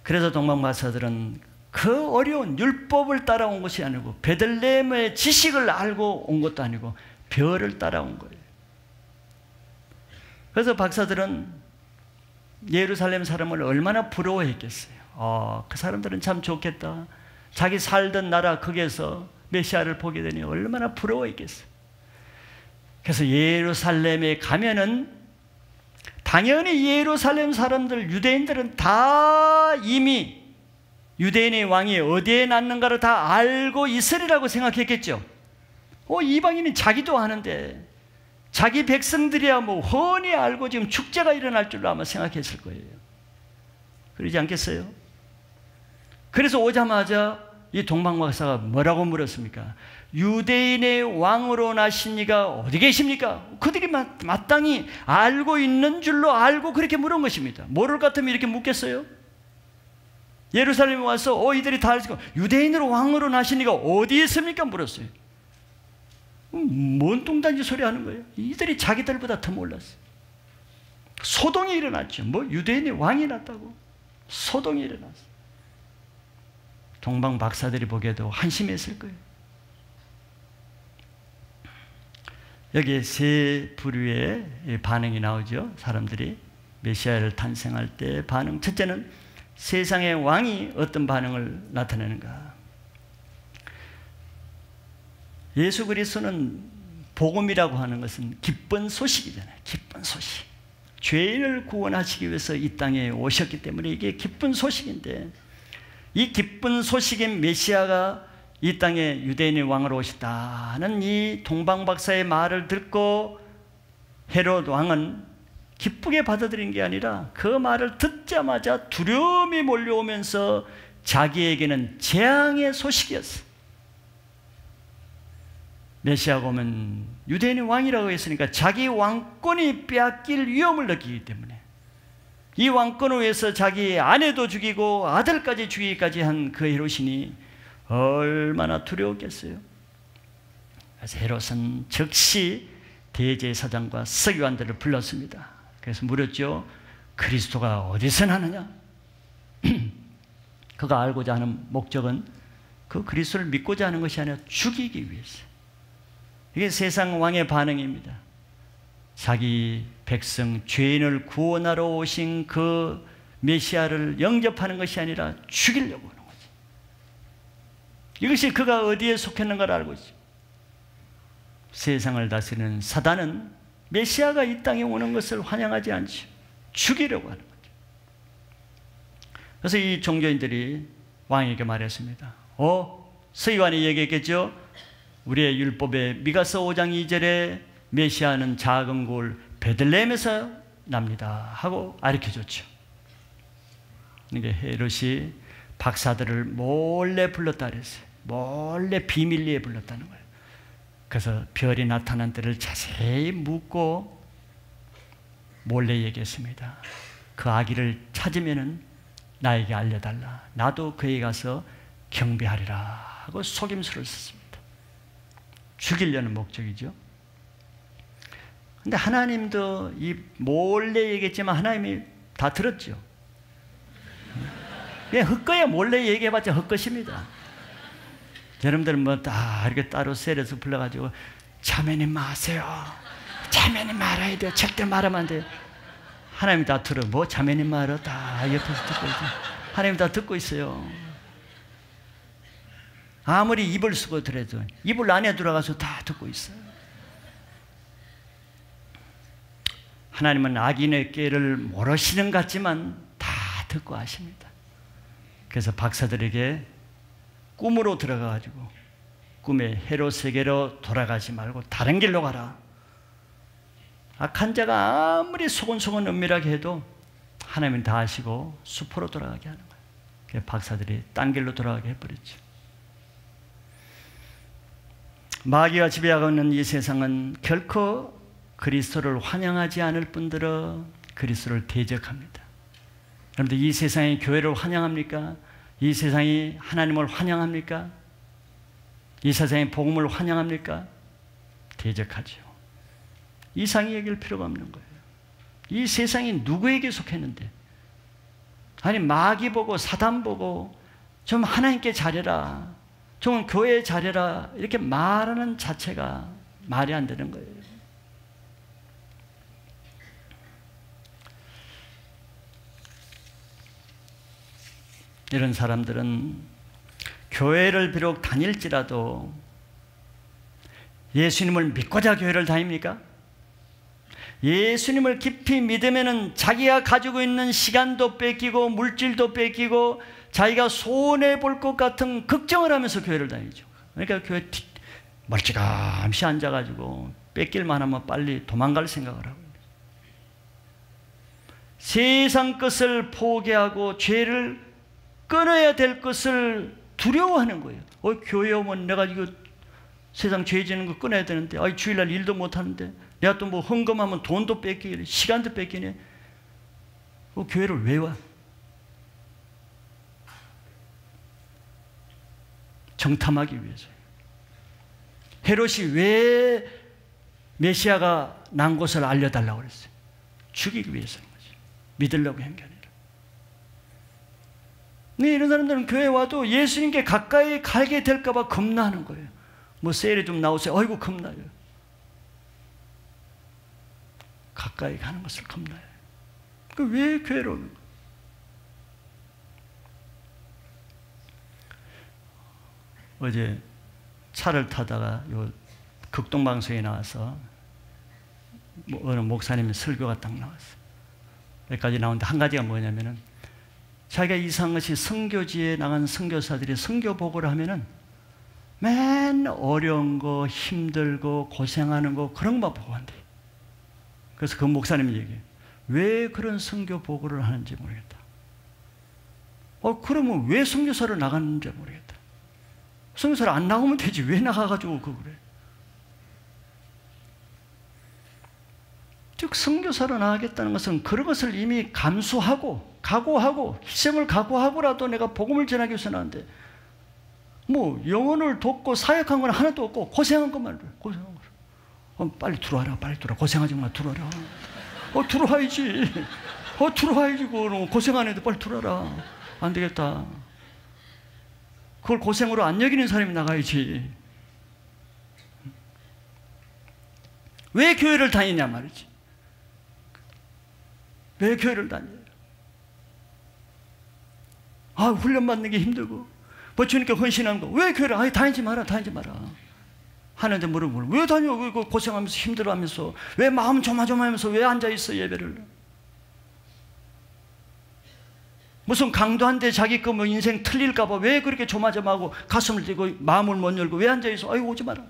A: 그래서 동방박사들은 그 어려운 율법을 따라온 것이 아니고 베들레헴의 지식을 알고 온 것도 아니고 별을 따라온 거예요. 그래서 박사들은 예루살렘 사람을 얼마나 부러워했겠어요. 그 사람들은 참 좋겠다. 자기 살던 나라 거기에서 메시아를 보게 되니 얼마나 부러워했겠어요. 그래서 예루살렘에 가면은 당연히 예루살렘 사람들, 유대인들은 다 이미 유대인의 왕이 어디에 났는가를 다 알고 있으리라고 생각했겠죠. 이방인이 자기도 아는데 자기 백성들이야 훤히 알고 지금 축제가 일어날 줄로 아마 생각했을 거예요. 그러지 않겠어요? 그래서 오자마자 이 동방박사가 뭐라고 물었습니까? 유대인의 왕으로 나신 이가 어디 계십니까? 그들이 마땅히 알고 있는 줄로 알고 그렇게 물은 것입니다. 모를 것 같으면 이렇게 묻겠어요? 예루살렘에 와서 이들이 다 알고 유대인으로 왕으로 나신 이가 어디 있습니까? 물었어요. 뭔 뚱딴지 소리 하는 거예요? 이들이 자기들보다 더 몰랐어요. 소동이 일어났죠. 유대인의 왕이 났다고? 소동이 일어났어요. 동방 박사들이 보기에도 한심했을 거예요. 여기에 세 부류의 반응이 나오죠. 사람들이 메시아를 탄생할 때 반응. 첫째는 세상의 왕이 어떤 반응을 나타내는가. 예수 그리스도는 복음이라고 하는 것은 기쁜 소식이잖아요. 기쁜 소식. 죄인을 구원하시기 위해서 이 땅에 오셨기 때문에 이게 기쁜 소식인데 이 기쁜 소식인 메시아가 이 땅에 유대인의 왕으로 오셨다는 이 동방박사의 말을 듣고 헤롯 왕은 기쁘게 받아들인 게 아니라 그 말을 듣자마자 두려움이 몰려오면서 자기에게는 재앙의 소식이었어요. 메시아가 오면 유대인의 왕이라고 했으니까 자기 왕권이 빼앗길 위험을 느끼기 때문에 이 왕권을 위해서 자기 아내도 죽이고 아들까지 죽이기까지 한 그 헤롯이니 얼마나 두려웠겠어요. 그래서 헤롯은 즉시 대제사장과 서기관들을 불렀습니다. 그래서 물었죠. 그리스도가 어디서 나느냐? 그가 알고자 하는 목적은 그 그리스도를 믿고자 하는 것이 아니라 죽이기 위해서. 이게 세상 왕의 반응입니다. 자기 백성 죄인을 구원하러 오신 그 메시아를 영접하는 것이 아니라 죽이려고 하는 거지. 이것이 그가 어디에 속했는가를 알고 있죠. 세상을 다스리는 사단은 메시아가 이 땅에 오는 것을 환영하지 않죠. 죽이려고 하는 거죠. 그래서 이 종교인들이 왕에게 말했습니다. 서기관이 얘기했겠죠. 우리의 율법에 미가서 5장 2절에 메시아는 작은 골 베들레헴에서 납니다 하고 가르쳐줬죠. 그러니까 헤롯이 박사들을 몰래 불렀다 그랬어요. 몰래 비밀리에 불렀다는 거예요. 그래서 별이 나타난 때를 자세히 묻고 몰래 얘기했습니다. 그 아기를 찾으면은 나에게 알려달라. 나도 그에 가서 경배하리라 하고 속임수를 썼습니다. 죽이려는 목적이죠. 근데 하나님도 이 몰래 얘기했지만 하나님이 다 들었죠. 그냥 헛거야 몰래 얘기해봤자 헛것입니다. 여러분들 다 이렇게 따로 셀에서 불러가지고 자매님 마세요. 자매님 말아야 돼요. 절대 말하면 안 돼요. 하나님 다 들어. 자매님 말어 다 옆에서 듣고 있어요. 하나님 다 듣고 있어요. 아무리 입을 쓰고 들어도 이불 안에 들어가서 다 듣고 있어요. 하나님은 악인의 꾀를 모르시는 것 같지만 다 듣고 아십니다. 그래서 박사들에게 꿈으로 들어가가지고 꿈에 헤롯에게로 돌아가지 말고 다른 길로 가라. 악한 자가 아무리 소곤소곤 은밀하게 해도 하나님은 다 아시고 숲으로 돌아가게 하는 거예요. 그래서 박사들이 딴 길로 돌아가게 해버렸죠. 마귀가 지배하고 있는 이 세상은 결코 그리스도를 환영하지 않을 뿐더러 그리스도를 대적합니다. 여러분들 이 세상이 교회를 환영합니까? 이 세상이 하나님을 환영합니까? 이 세상이 복음을 환영합니까? 대적하죠. 이상히 여길 필요가 없는 거예요. 이 세상이 누구에게 속했는데? 아니 마귀 보고 사단 보고 좀 하나님께 잘해라, 좀 교회에 잘해라 이렇게 말하는 자체가 말이 안 되는 거예요. 이런 사람들은 교회를 비록 다닐지라도 예수님을 믿고자 교회를 다닙니까? 예수님을 깊이 믿으면은 자기가 가지고 있는 시간도 뺏기고 물질도 뺏기고 자기가 손해볼 것 같은 걱정을 하면서 교회를 다니죠. 그러니까 교회 멀찌감치 앉아가지고 뺏길만 하면 빨리 도망갈 생각을 하고 세상 것을 포기하고 죄를 끊어야 될 것을 두려워하는 거예요. 교회 오면 내가 이거 세상 죄 지는 거 끊어야 되는데 주일날 일도 못하는데 내가 또 뭐 헌금하면 돈도 뺏기네, 시간도 뺏기네. 교회를 왜 와? 정탐하기 위해서. 헤롯이 왜 메시아가 난 것을 알려달라고 그랬어요? 죽이기 위해서인 거지. 믿으려고 한 게 아니라. 근데 이런 사람들은 교회에 와도 예수님께 가까이 가게 될까 봐 겁나는 거예요. 뭐 세일에 좀 나오세요. 아이고 겁나요. 가까이 가는 것을 겁나요. 왜 교회로 오는 거예요? 어제 차를 타다가 요 극동방송에 나와서 어느 목사님의 설교가 딱 나왔어요. 여기까지 나오는데 한 가지가 뭐냐면은 자기가 이상한 것이 선교지에 나간 선교사들이 선교 보고를 하면은 맨 어려운 거, 힘들고 고생하는 거 그런 것만 보고 한대. 그래서 그 목사님이 얘기해요. 왜 그런 선교 보고를 하는지 모르겠다. 그러면 왜 선교사를 나갔는지 모르겠다. 선교사를 안 나오면 되지 왜 나가가지고 그래. 즉 선교사로 나가겠다는 것은 그런 것을 이미 감수하고 각오하고 희생을 각오하고라도 내가 복음을 전하기 위해서 나왔는데 뭐 영혼을 돕고 사역한 건 하나도 없고 고생한 것만 고생한 거. 빨리 들어와라, 빨리 들어와. 고생하지 마, 들어와라. 들어와야지. 들어와야지. 고생 안 해도 빨리 들어와라. 안 되겠다. 그걸 고생으로 안 여기는 사람이 나가야지. 왜 교회를 다니냐 말이지. 왜 교회를 다녀요? 훈련 받는 게 힘들고 뭐 주님께 헌신하는 거 왜 교회를 다니지 마라 하는데 물어보면 왜 다녀? 왜 고생하면서 힘들어하면서 왜 마음 조마조마하면서 왜 앉아있어 예배를? 무슨 강도한테 자기 거 뭐 인생 틀릴까 봐 왜 그렇게 조마조마하고 가슴을 떼고 마음을 못 열고 왜 앉아있어? 오지 마라.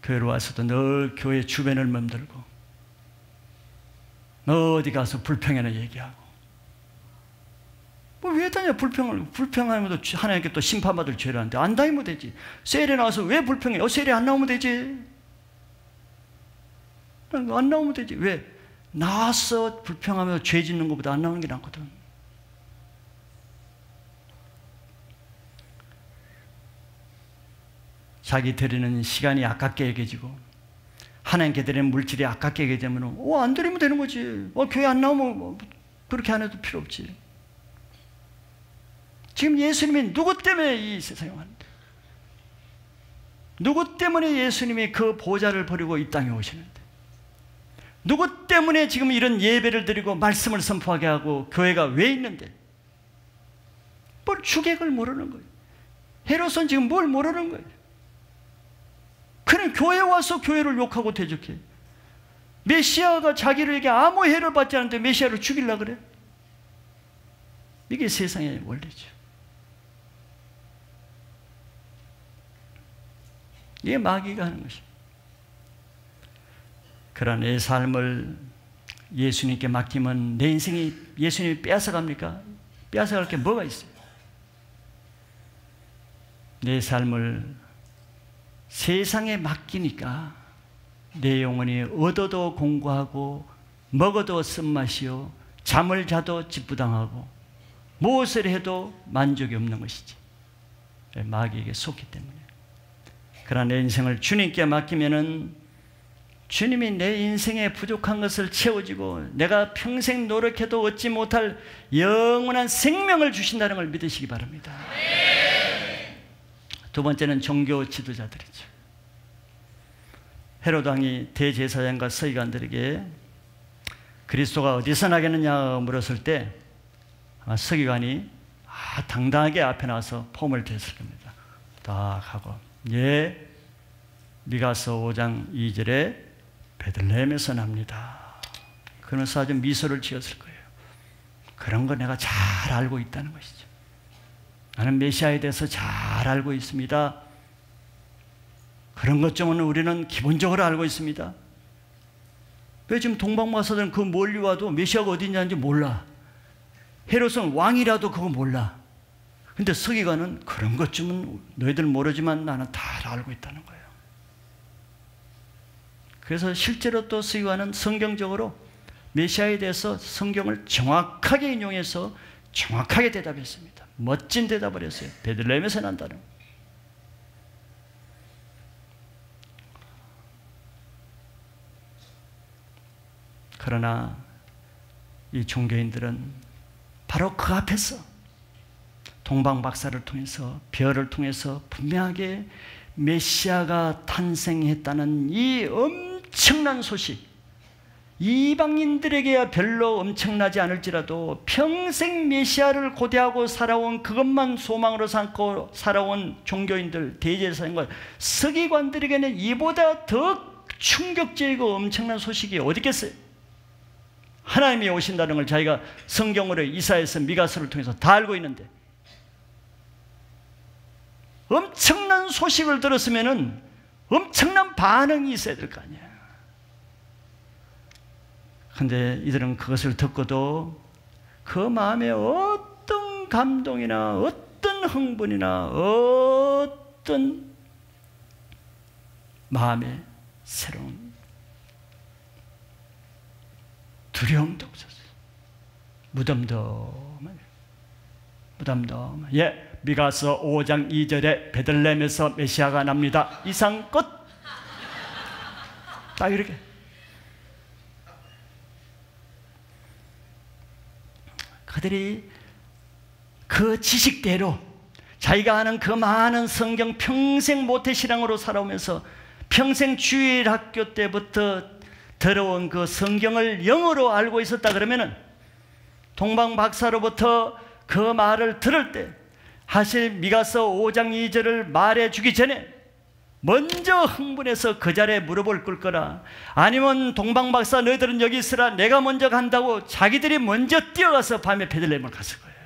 A: 교회로 와서도 늘 교회 주변을 맴돌고 너 어디 가서 불평이나 얘기하고 왜 다녀? 불평하면 하나님께 또 심판받을 죄를 하는데 안 다니면 되지. 세일에 나와서 왜 불평해? 세일에 안 나오면 되지. 안 나오면 되지. 왜? 나와서 불평하며 죄 짓는 것보다 안 나오는 게 낫거든. 자기 드리는 시간이 아깝게 여겨지고 하나님께 드리는 물질이 아깝게 여겨지면 안 드리면 되는 거지. 교회 안 나오면 그렇게 안 해도 필요 없지. 지금 예수님이 누구 때문에 이 세상에 왔는데? 누구 때문에 예수님이 그 보좌를 버리고 이 땅에 오시는데? 누구 때문에 지금 이런 예배를 드리고 말씀을 선포하게 하고 교회가 왜 있는데? 뭘 주객을 모르는 거예요. 헤롯은 지금 뭘 모르는 거예요. 그는 교회 와서 교회를 욕하고 대적해. 메시아가 자기에게 아무 해를 받지 않는데 메시아를 죽이려고 그래. 이게 세상의 원리죠. 이게 마귀가 하는 것입니다. 그러나 내 삶을 예수님께 맡기면 내 인생이 예수님이 빼앗아갑니까? 빼앗아갈 게 뭐가 있어요? 내 삶을 세상에 맡기니까 내 영혼이 얻어도 공고하고 먹어도 쓴맛이요 잠을 자도 집부당하고 무엇을 해도 만족이 없는 것이지. 마귀에게 속기 때문에. 그러나 내 인생을 주님께 맡기면은 주님이 내 인생에 부족한 것을 채워주고 내가 평생 노력해도 얻지 못할 영원한 생명을 주신다는 걸 믿으시기 바랍니다. 두 번째는 종교 지도자들이죠. 헤롯 왕이 대제사장과 서기관들에게 그리스도가 어디서 나겠느냐 물었을 때 아마 서기관이 당당하게 앞에 나와서 폼을 됐을 겁니다. 딱 하고 예, 미가서 5장 2절에 베들레헴에서 납니다. 그러면서 아주 미소를 지었을 거예요. 그런 거 내가 잘 알고 있다는 것이죠. 나는 메시아에 대해서 잘 알고 있습니다. 그런 것쯤은 우리는 기본적으로 알고 있습니다. 왜 지금 동방마사들은 그 멀리 와도 메시아가 어디 있는지 몰라. 헤롯은 왕이라도 그거 몰라. 근데 서기관은 그런 것쯤은 너희들 모르지만 나는 다 알고 있다는 거예요. 그래서 실제로 또 서기관은 성경적으로 메시아에 대해서 성경을 정확하게 인용해서 정확하게 대답했습니다. 멋진 대답을 했어요. 베들레헴에서 난다는 거예요. 그러나 이 종교인들은 바로 그 앞에서 동방박사를 통해서 별을 통해서 분명하게 메시아가 탄생했다는 이 엄청난 소식, 이방인들에게야 별로 엄청나지 않을지라도 평생 메시아를 고대하고 살아온 그것만 소망으로 삼고 살아온 종교인들, 대제사장과 서기관들에게는 이보다 더 충격적이고 엄청난 소식이 어디 있겠어요? 하나님이 오신다는 걸 자기가 성경으로 이사야서 미가서를 통해서 다 알고 있는데 엄청난 소식을 들었으면은 엄청난 반응이 있어야 될 거 아니야. 근데 이들은 그것을 듣고도 그 마음에 어떤 감동이나 어떤 흥분이나 어떤 마음에 새로운 두려움도 없었어요. 무덤덤한. 예, 미가서 5장 2절에 베들레헴에서 메시아가 납니다. 이상 끝. 딱 이렇게. 그들이 그 지식대로 자기가 아는 그 많은 성경 평생 모태신앙으로 살아오면서 평생 주일학교 때부터 들어온 그 성경을 영어로 알고 있었다 그러면은 동방박사로부터 그 말을 들을 때 사실 미가서 5장 2절을 말해주기 전에 먼저 흥분해서 그 자리에 무릎을 꿇거나 아니면 동방박사 너희들은 여기 있으라 내가 먼저 간다고 자기들이 먼저 뛰어가서 밤에 베들레헴을 갔을 거예요.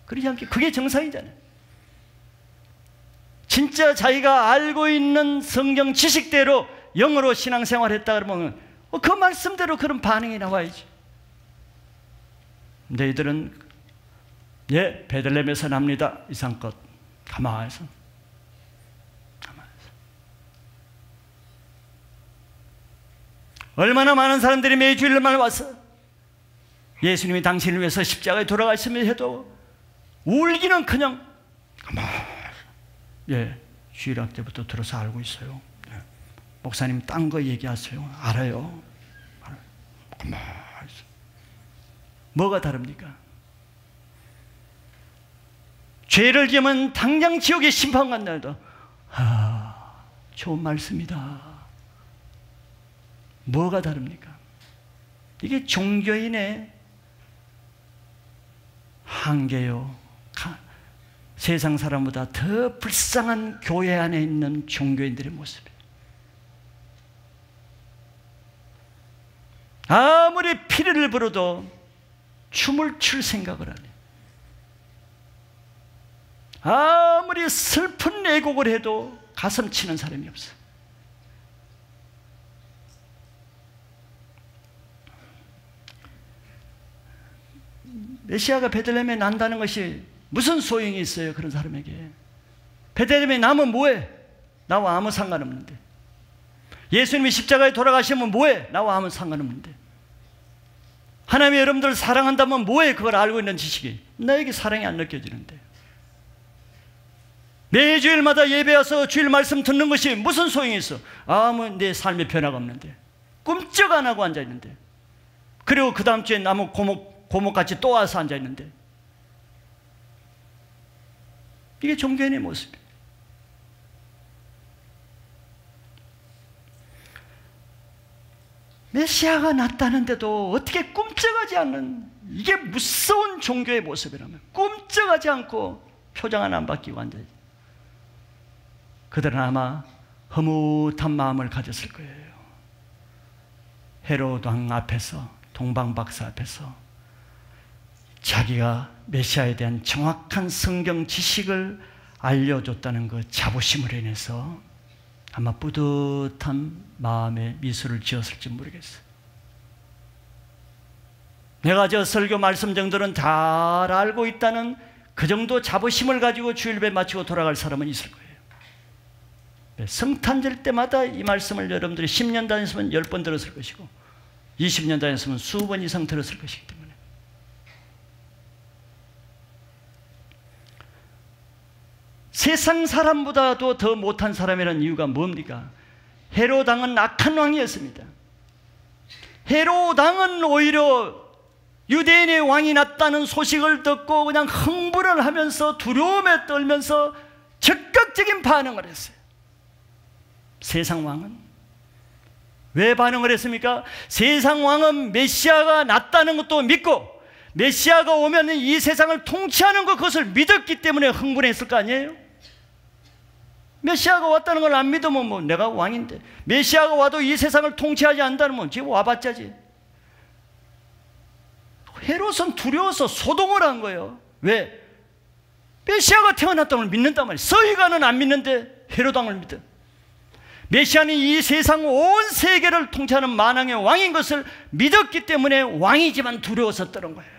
A: 그러지 않게 그게 정상이잖아요. 진짜 자기가 알고 있는 성경 지식대로 영어로 신앙생활을 했다 그러면 그 말씀대로 그런 반응이 나와야지. 너희들은 예, 베들레헴에서 납니다. 이상껏 가만히 있어. 얼마나 많은 사람들이 매주일날 와서 예수님이 당신을 위해서 십자가에 돌아가시며 해도 울기는 그냥 가만히 예, 주일학 때부터 들어서 알고 있어요. 예. 목사님 딴 거 얘기하세요. 알아요. 가만히 있어. 뭐가 다릅니까? 죄를 지으면 당장 지옥에 심판 간다 해도 좋은 말씀이다. 뭐가 다릅니까? 이게 종교인의 한계요. 세상 사람보다 더 불쌍한 교회 안에 있는 종교인들의 모습이에요. 아무리 피리를 불어도 춤을 출 생각을 안 해요. 아무리 슬픈 애곡을 해도 가슴 치는 사람이 없어요. 메시아가 베들레헴에 난다는 것이 무슨 소용이 있어요? 그런 사람에게. 베들레헴에 나면 뭐해? 나와 아무 상관없는데. 예수님이 십자가에 돌아가시면 뭐해? 나와 아무 상관없는데. 하나님이 여러분들을 사랑한다면 뭐해? 그걸 알고 있는 지식이. 나에게 사랑이 안 느껴지는데. 매주일마다 예배 와서 주일 말씀 듣는 것이 무슨 소용이 있어? 아무 내 삶에 변화가 없는데. 꿈쩍 안 하고 앉아있는데. 그리고 그 다음 주에 나무 고목같이 또 와서 앉아있는데. 이게 종교인의 모습이에요. 메시아가 났다는데도 어떻게 꿈쩍하지 않는, 이게 무서운 종교의 모습이라면 꿈쩍하지 않고 표정 하나 안 바뀌고 앉아있지. 그들은 아마 허무한 마음을 가졌을 거예요. 헤로드 왕 앞에서, 동방박사 앞에서 자기가 메시아에 대한 정확한 성경 지식을 알려줬다는 그 자부심으로 인해서 아마 뿌듯한 마음에 미소를 지었을지 모르겠어요. 내가 저 설교 말씀 정도는 잘 알고 있다는 그 정도 자부심을 가지고 주일배 마치고 돌아갈 사람은 있을 거예요. 성탄절 때마다 이 말씀을 여러분들이 10년 다녔으면 10번 들었을 것이고 20년 다녔으면 수번 이상 들었을 것이기 때문에. 세상 사람보다도 더 못한 사람이라는 이유가 뭡니까? 헤로드 왕은 악한 왕이었습니다. 헤로드 왕은 오히려 유대인의 왕이 났다는 소식을 듣고 그냥 흥분을 하면서 두려움에 떨면서 적극적인 반응을 했어요. 세상 왕은 왜 반응을 했습니까? 세상 왕은 메시아가 났다는 것도 믿고 메시아가 오면 이 세상을 통치하는 것, 그것을 믿었기 때문에 흥분했을 거 아니에요? 메시아가 왔다는 걸 안 믿으면 뭐 내가 왕인데, 메시아가 와도 이 세상을 통치하지 않는다면 지금 와봤자지. 헤롯은 두려워서 소동을 한 거예요. 왜? 메시아가 태어났다는 걸 믿는단 말이에요. 서기관은 안 믿는데 헤롯 왕을 믿어. 메시아는 이 세상 온 세계를 통치하는 만왕의 왕인 것을 믿었기 때문에 왕이지만 두려워서 떠는 거예요.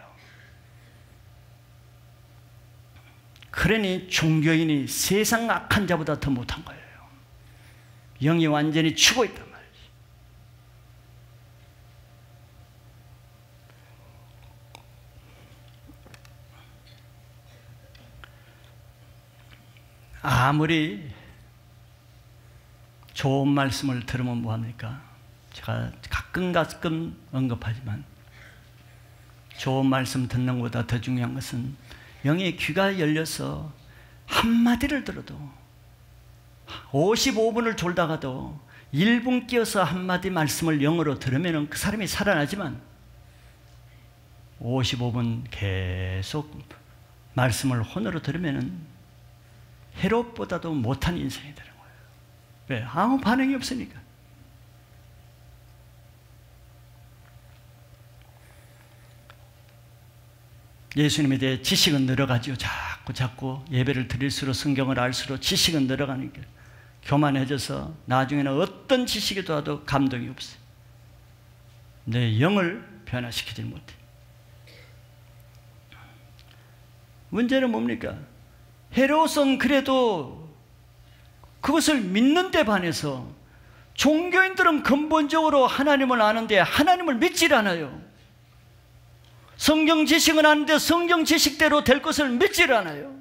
A: 그러니 종교인이 세상 악한 자보다 더 못한 거예요. 영이 완전히 죽어 있단 말이지. 아무리 좋은 말씀을 들으면 뭐합니까? 제가 가끔 언급하지만 좋은 말씀 듣는 것보다 더 중요한 것은 영의 귀가 열려서 한마디를 들어도 55분을 졸다가도 1분 끼어서 한마디 말씀을 영어로 들으면 그 사람이 살아나지만 55분 계속 말씀을 혼으로 들으면 헤롯보다도 못한 인생이 되는 거예요. 왜? 아무 반응이 없으니까. 예수님에 대해 지식은 늘어가지요. 자꾸 예배를 드릴수록 성경을 알수록 지식은 늘어가니까 교만해져서 나중에는 어떤 지식이 도와도 감동이 없어요. 내 영을 변화시키지 못해. 문제는 뭡니까? 헤롯은 그래도 그것을 믿는 데 반해서 종교인들은 근본적으로 하나님을 아는데 하나님을 믿질 않아요. 성경 지식은 아는데 성경 지식대로 될 것을 믿질 않아요.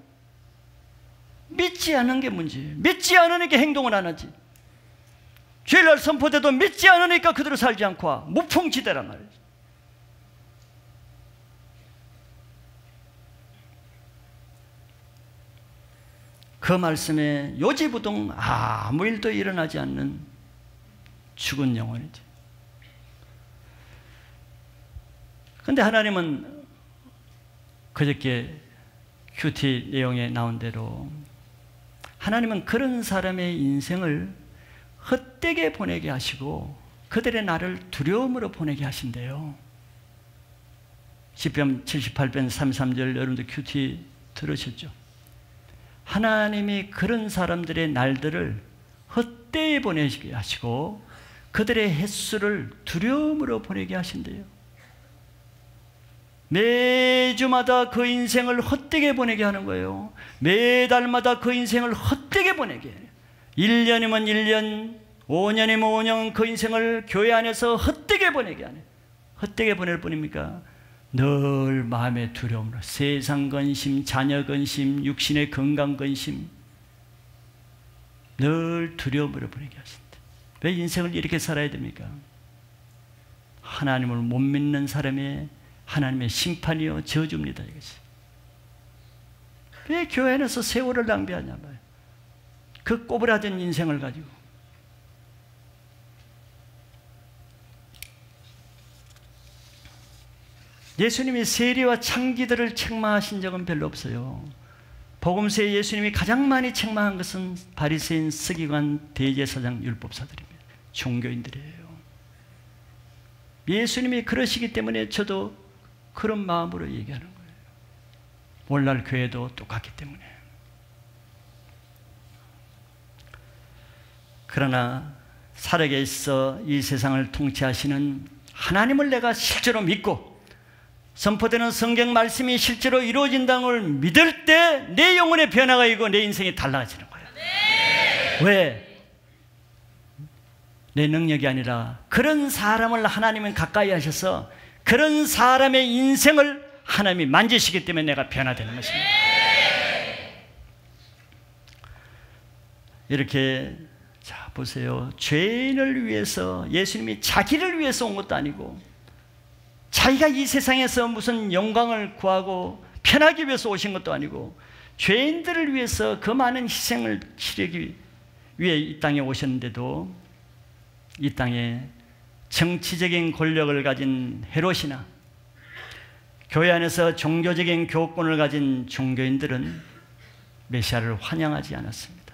A: 믿지 않은 게 문제예요. 믿지 않으니까 행동을 안 하지. 주일날 선포돼도 믿지 않으니까 그대로 살지 않고 무풍지대란 말이죠. 그 말씀에 요지부동 아무 일도 일어나지 않는 죽은 영혼이지. 그런데 하나님은 그저께 큐티 내용에 나온 대로 하나님은 그런 사람의 인생을 헛되게 보내게 하시고 그들의 날을 두려움으로 보내게 하신대요. 시편 78편 33절 여러분들 큐티 들으셨죠? 하나님이 그런 사람들의 날들을 헛되이 보내게 하시고 그들의 횟수를 두려움으로 보내게 하신대요. 매주마다 그 인생을 헛되게 보내게 하는 거예요. 매달마다 그 인생을 헛되게 보내게 해요. 1년이면 1년, 5년이면 5년 그 인생을 교회 안에서 헛되게 보내게 하네. 헛되게 보낼 뿐입니까? 늘 마음의 두려움으로 세상 근심, 자녀 근심, 육신의 건강 근심 늘 두려움으로 보내게 하신다. 왜 인생을 이렇게 살아야 됩니까? 하나님을 못 믿는 사람의 하나님의 심판이요 저주입니다. 이것이. 왜 교회 안에서 세월을 낭비하냐 말이에요. 그 꼬부라진 인생을 가지고. 예수님이 세리와 창기들을 책망하신 적은 별로 없어요. 복음서에 예수님이 가장 많이 책망한 것은 바리새인, 서기관, 대제사장, 율법사들입니다. 종교인들이에요. 예수님이 그러시기 때문에 저도 그런 마음으로 얘기하는 거예요. 오늘날 교회도 똑같기 때문에. 그러나 살아계 있어 이 세상을 통치하시는 하나님을 내가 실제로 믿고 선포되는 성경 말씀이 실제로 이루어진다는 걸 믿을 때 내 영혼의 변화가 있고 내 인생이 달라지는 거예요. 왜? 내 능력이 아니라 그런 사람을 하나님은 가까이 하셔서 그런 사람의 인생을 하나님이 만지시기 때문에 내가 변화되는 것입니다. 이렇게 자 보세요. 죄인을 위해서 예수님이 자기를 위해서 온 것도 아니고 자기가 이 세상에서 무슨 영광을 구하고 편하기 위해서 오신 것도 아니고 죄인들을 위해서 그 많은 희생을 치르기 위해 이 땅에 오셨는데도 이 땅에 정치적인 권력을 가진 헤롯이나 교회 안에서 종교적인 교권을 가진 종교인들은 메시아를 환영하지 않았습니다.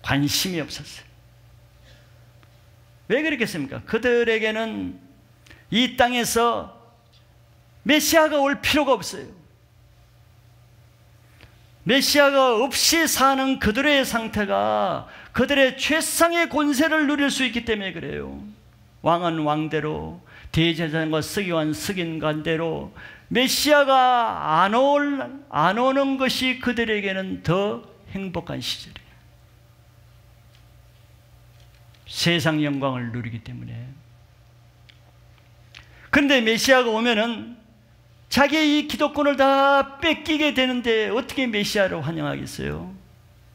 A: 관심이 없었어요. 왜 그렇겠습니까? 그들에게는 이 땅에서 메시아가 올 필요가 없어요. 메시아가 없이 사는 그들의 상태가 그들의 최상의 권세를 누릴 수 있기 때문에 그래요. 왕은 왕대로, 대제사장과 서기관 서기관대로 메시아가 안 오는 것이 그들에게는 더 행복한 시절이에요. 세상 영광을 누리기 때문에. 그런데 메시아가 오면은 자기의 이 기득권을 다 뺏기게 되는데 어떻게 메시아를 환영하겠어요?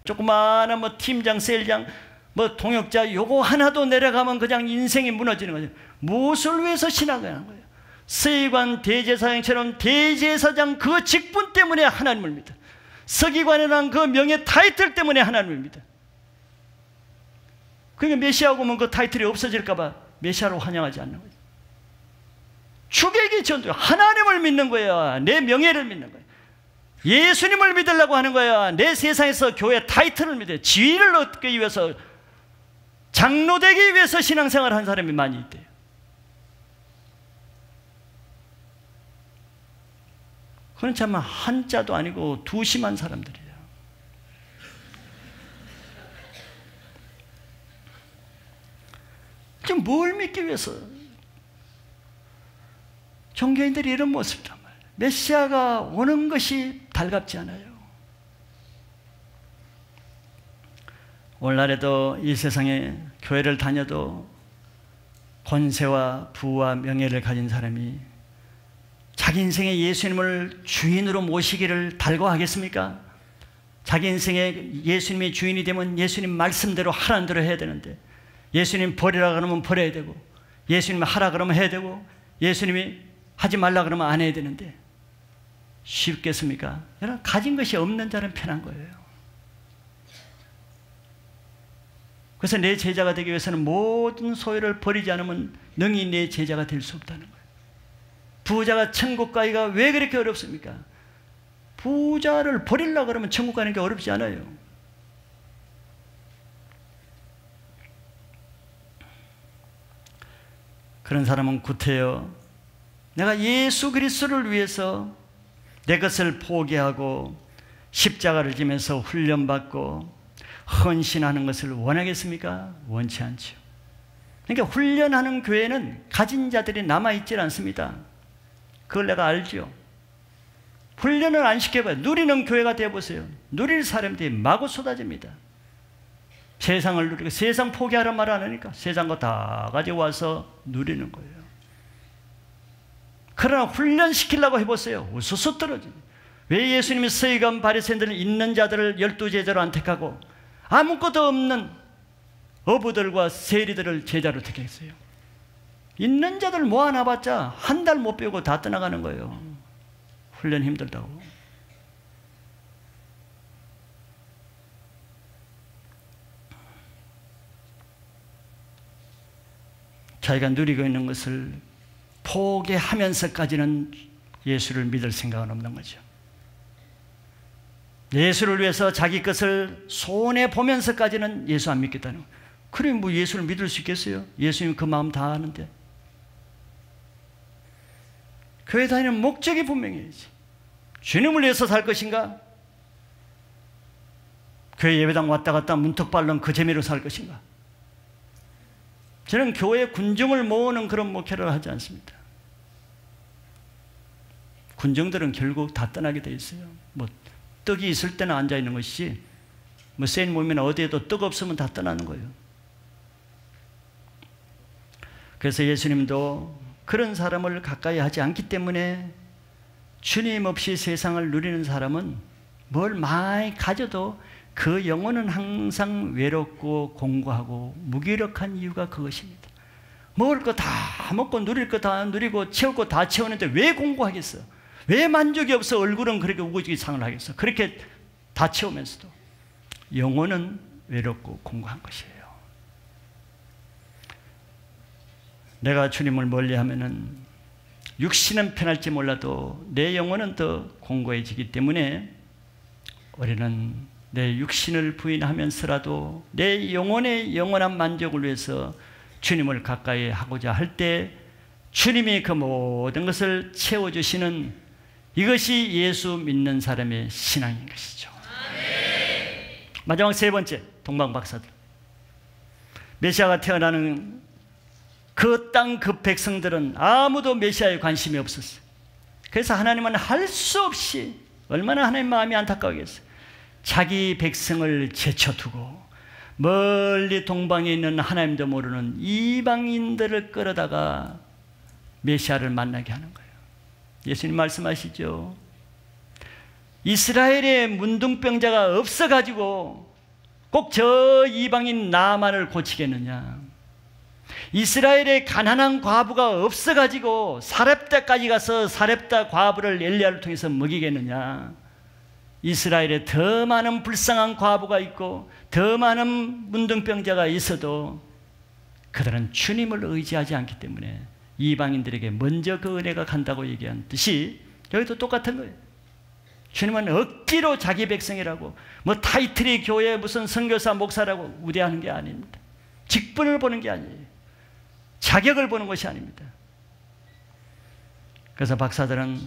A: 조그마한 뭐 팀장, 셀장, 뭐 동역자 요거 하나도 내려가면 그냥 인생이 무너지는 거죠. 무엇을 위해서 신앙을 하는 거예요? 서기관, 대제사장처럼 대제사장 그 직분 때문에 하나님을 믿어. 서기관이라는 그 명예 타이틀 때문에 하나님을 믿어. 그러니까 메시아가 오면 그 타이틀이 없어질까 봐 메시아로 환영하지 않는 거예요. 주객이 전도 하나님을 믿는 거야. 내 명예를 믿는 거야. 예수님을 믿으려고 하는 거야. 내 세상에서 교회 타이틀을 믿어요. 지위를 얻기 위해서, 장로 되기 위해서 신앙생활을 한 사람이 많이 있대요. 그건 참 한자도 아니고 두심한 사람들이에요. 지금 뭘 믿기 위해서? 종교인들이 이런 모습이란 말이에요. 메시아가 오는 것이 달갑지 않아요. 오늘날에도 이 세상에 교회를 다녀도 권세와 부와 명예를 가진 사람이 자기 인생에 예수님을 주인으로 모시기를 달궈하겠습니까? 자기 인생에 예수님이 주인이 되면 예수님 말씀대로 하라는 대로 해야 되는데 예수님 버리라 그러면 버려야 되고 예수님 하라 그러면 해야 되고 예수님이 하지 말라 그러면 안 해야 되는데 쉽겠습니까? 여러분, 가진 것이 없는 자는 편한 거예요. 그래서 내 제자가 되기 위해서는 모든 소유를 버리지 않으면 능히 내 제자가 될 수 없다는 거예요. 부자가 천국 가기가 왜 그렇게 어렵습니까? 부자를 버리려고 그러면 천국 가는 게 어렵지 않아요. 그런 사람은 구태여 내가 예수 그리스도를 위해서 내 것을 포기하고 십자가를 지면서 훈련받고 헌신하는 것을 원하겠습니까? 원치 않죠. 그러니까 훈련하는 교회는 가진 자들이 남아있질 않습니다. 그걸 내가 알죠. 훈련을 안 시켜봐요. 누리는 교회가 되어보세요. 누릴 사람들이 마구 쏟아집니다. 세상을 누리고 세상 포기하란 말 안 하니까 세상 거 다 가지고 와서 누리는 거예요. 그러나 훈련시키려고 해보세요. 우수수 떨어지죠. 왜 예수님이 서기관 바리새인들은 있는 자들을 12제자로 안 택하고 아무것도 없는 어부들과 세리들을 제자로 택했어요? 있는 자들 모아놔봤자 한 달 못 배우고 다 떠나가는 거예요. 훈련 힘들다고. 자기가 누리고 있는 것을 포기하면서까지는 예수를 믿을 생각은 없는 거죠. 예수를 위해서 자기 것을 손해보면서까지는 예수 안 믿겠다는 거예요. 그래 뭐 예수를 믿을 수 있겠어요? 예수님 그 마음 다 아는데. 교회 다니는 목적이 분명해야지. 주님을 위해서 살 것인가? 교회 예배당 왔다 갔다 문턱발론 그 재미로 살 것인가? 저는 교회 군중을 모으는 그런 목회를 하지 않습니다. 군중들은 결국 다 떠나게 돼 있어요. 뭐 떡이 있을 때는 앉아 있는 것이지 뭐 센 몸이나 어디에도 떡 없으면 다 떠나는 거예요. 그래서 예수님도 그런 사람을 가까이 하지 않기 때문에 주님 없이 세상을 누리는 사람은 뭘 많이 가져도 그 영혼은 항상 외롭고 공고하고 무기력한 이유가 그것입니다. 먹을 거 다 먹고 누릴 거 다 누리고 채울 거 다 채우는데 왜 공고하겠어? 왜 만족이 없어 얼굴은 그렇게 우거지상을 하겠어? 그렇게 다 채우면서도 영혼은 외롭고 공고한 것이에요. 내가 주님을 멀리하면은 육신은 편할지 몰라도 내 영혼은 더 공고해지기 때문에 우리는 내 육신을 부인하면서라도 내 영혼의 영원한 만족을 위해서 주님을 가까이 하고자 할 때 주님이 그 모든 것을 채워주시는 이것이 예수 믿는 사람의 신앙인 것이죠. 마지막 세 번째, 동방박사들. 메시아가 태어나는 그 땅 그 백성들은 아무도 메시아에 관심이 없었어요. 그래서 하나님은 할 수 없이 얼마나 하나님 마음이 안타까우겠어요. 자기 백성을 제쳐두고 멀리 동방에 있는 하나님도 모르는 이방인들을 끌어다가 메시아를 만나게 하는 거예요. 예수님 말씀하시죠. 이스라엘에 문둥병자가 없어가지고 꼭 저 이방인 나만을 고치겠느냐. 이스라엘에 가난한 과부가 없어가지고 사렙다까지 가서 사렙다 과부를 엘리야를 통해서 먹이겠느냐. 이스라엘에 더 많은 불쌍한 과부가 있고 더 많은 문둥병자가 있어도 그들은 주님을 의지하지 않기 때문에 이방인들에게 먼저 그 은혜가 간다고 얘기한 듯이 여기도 똑같은 거예요. 주님은 억지로 자기 백성이라고 뭐 타이틀이 교회 무슨 선교사 목사라고 우대하는 게 아닙니다. 직분을 보는 게 아니에요. 자격을 보는 것이 아닙니다. 그래서 박사들은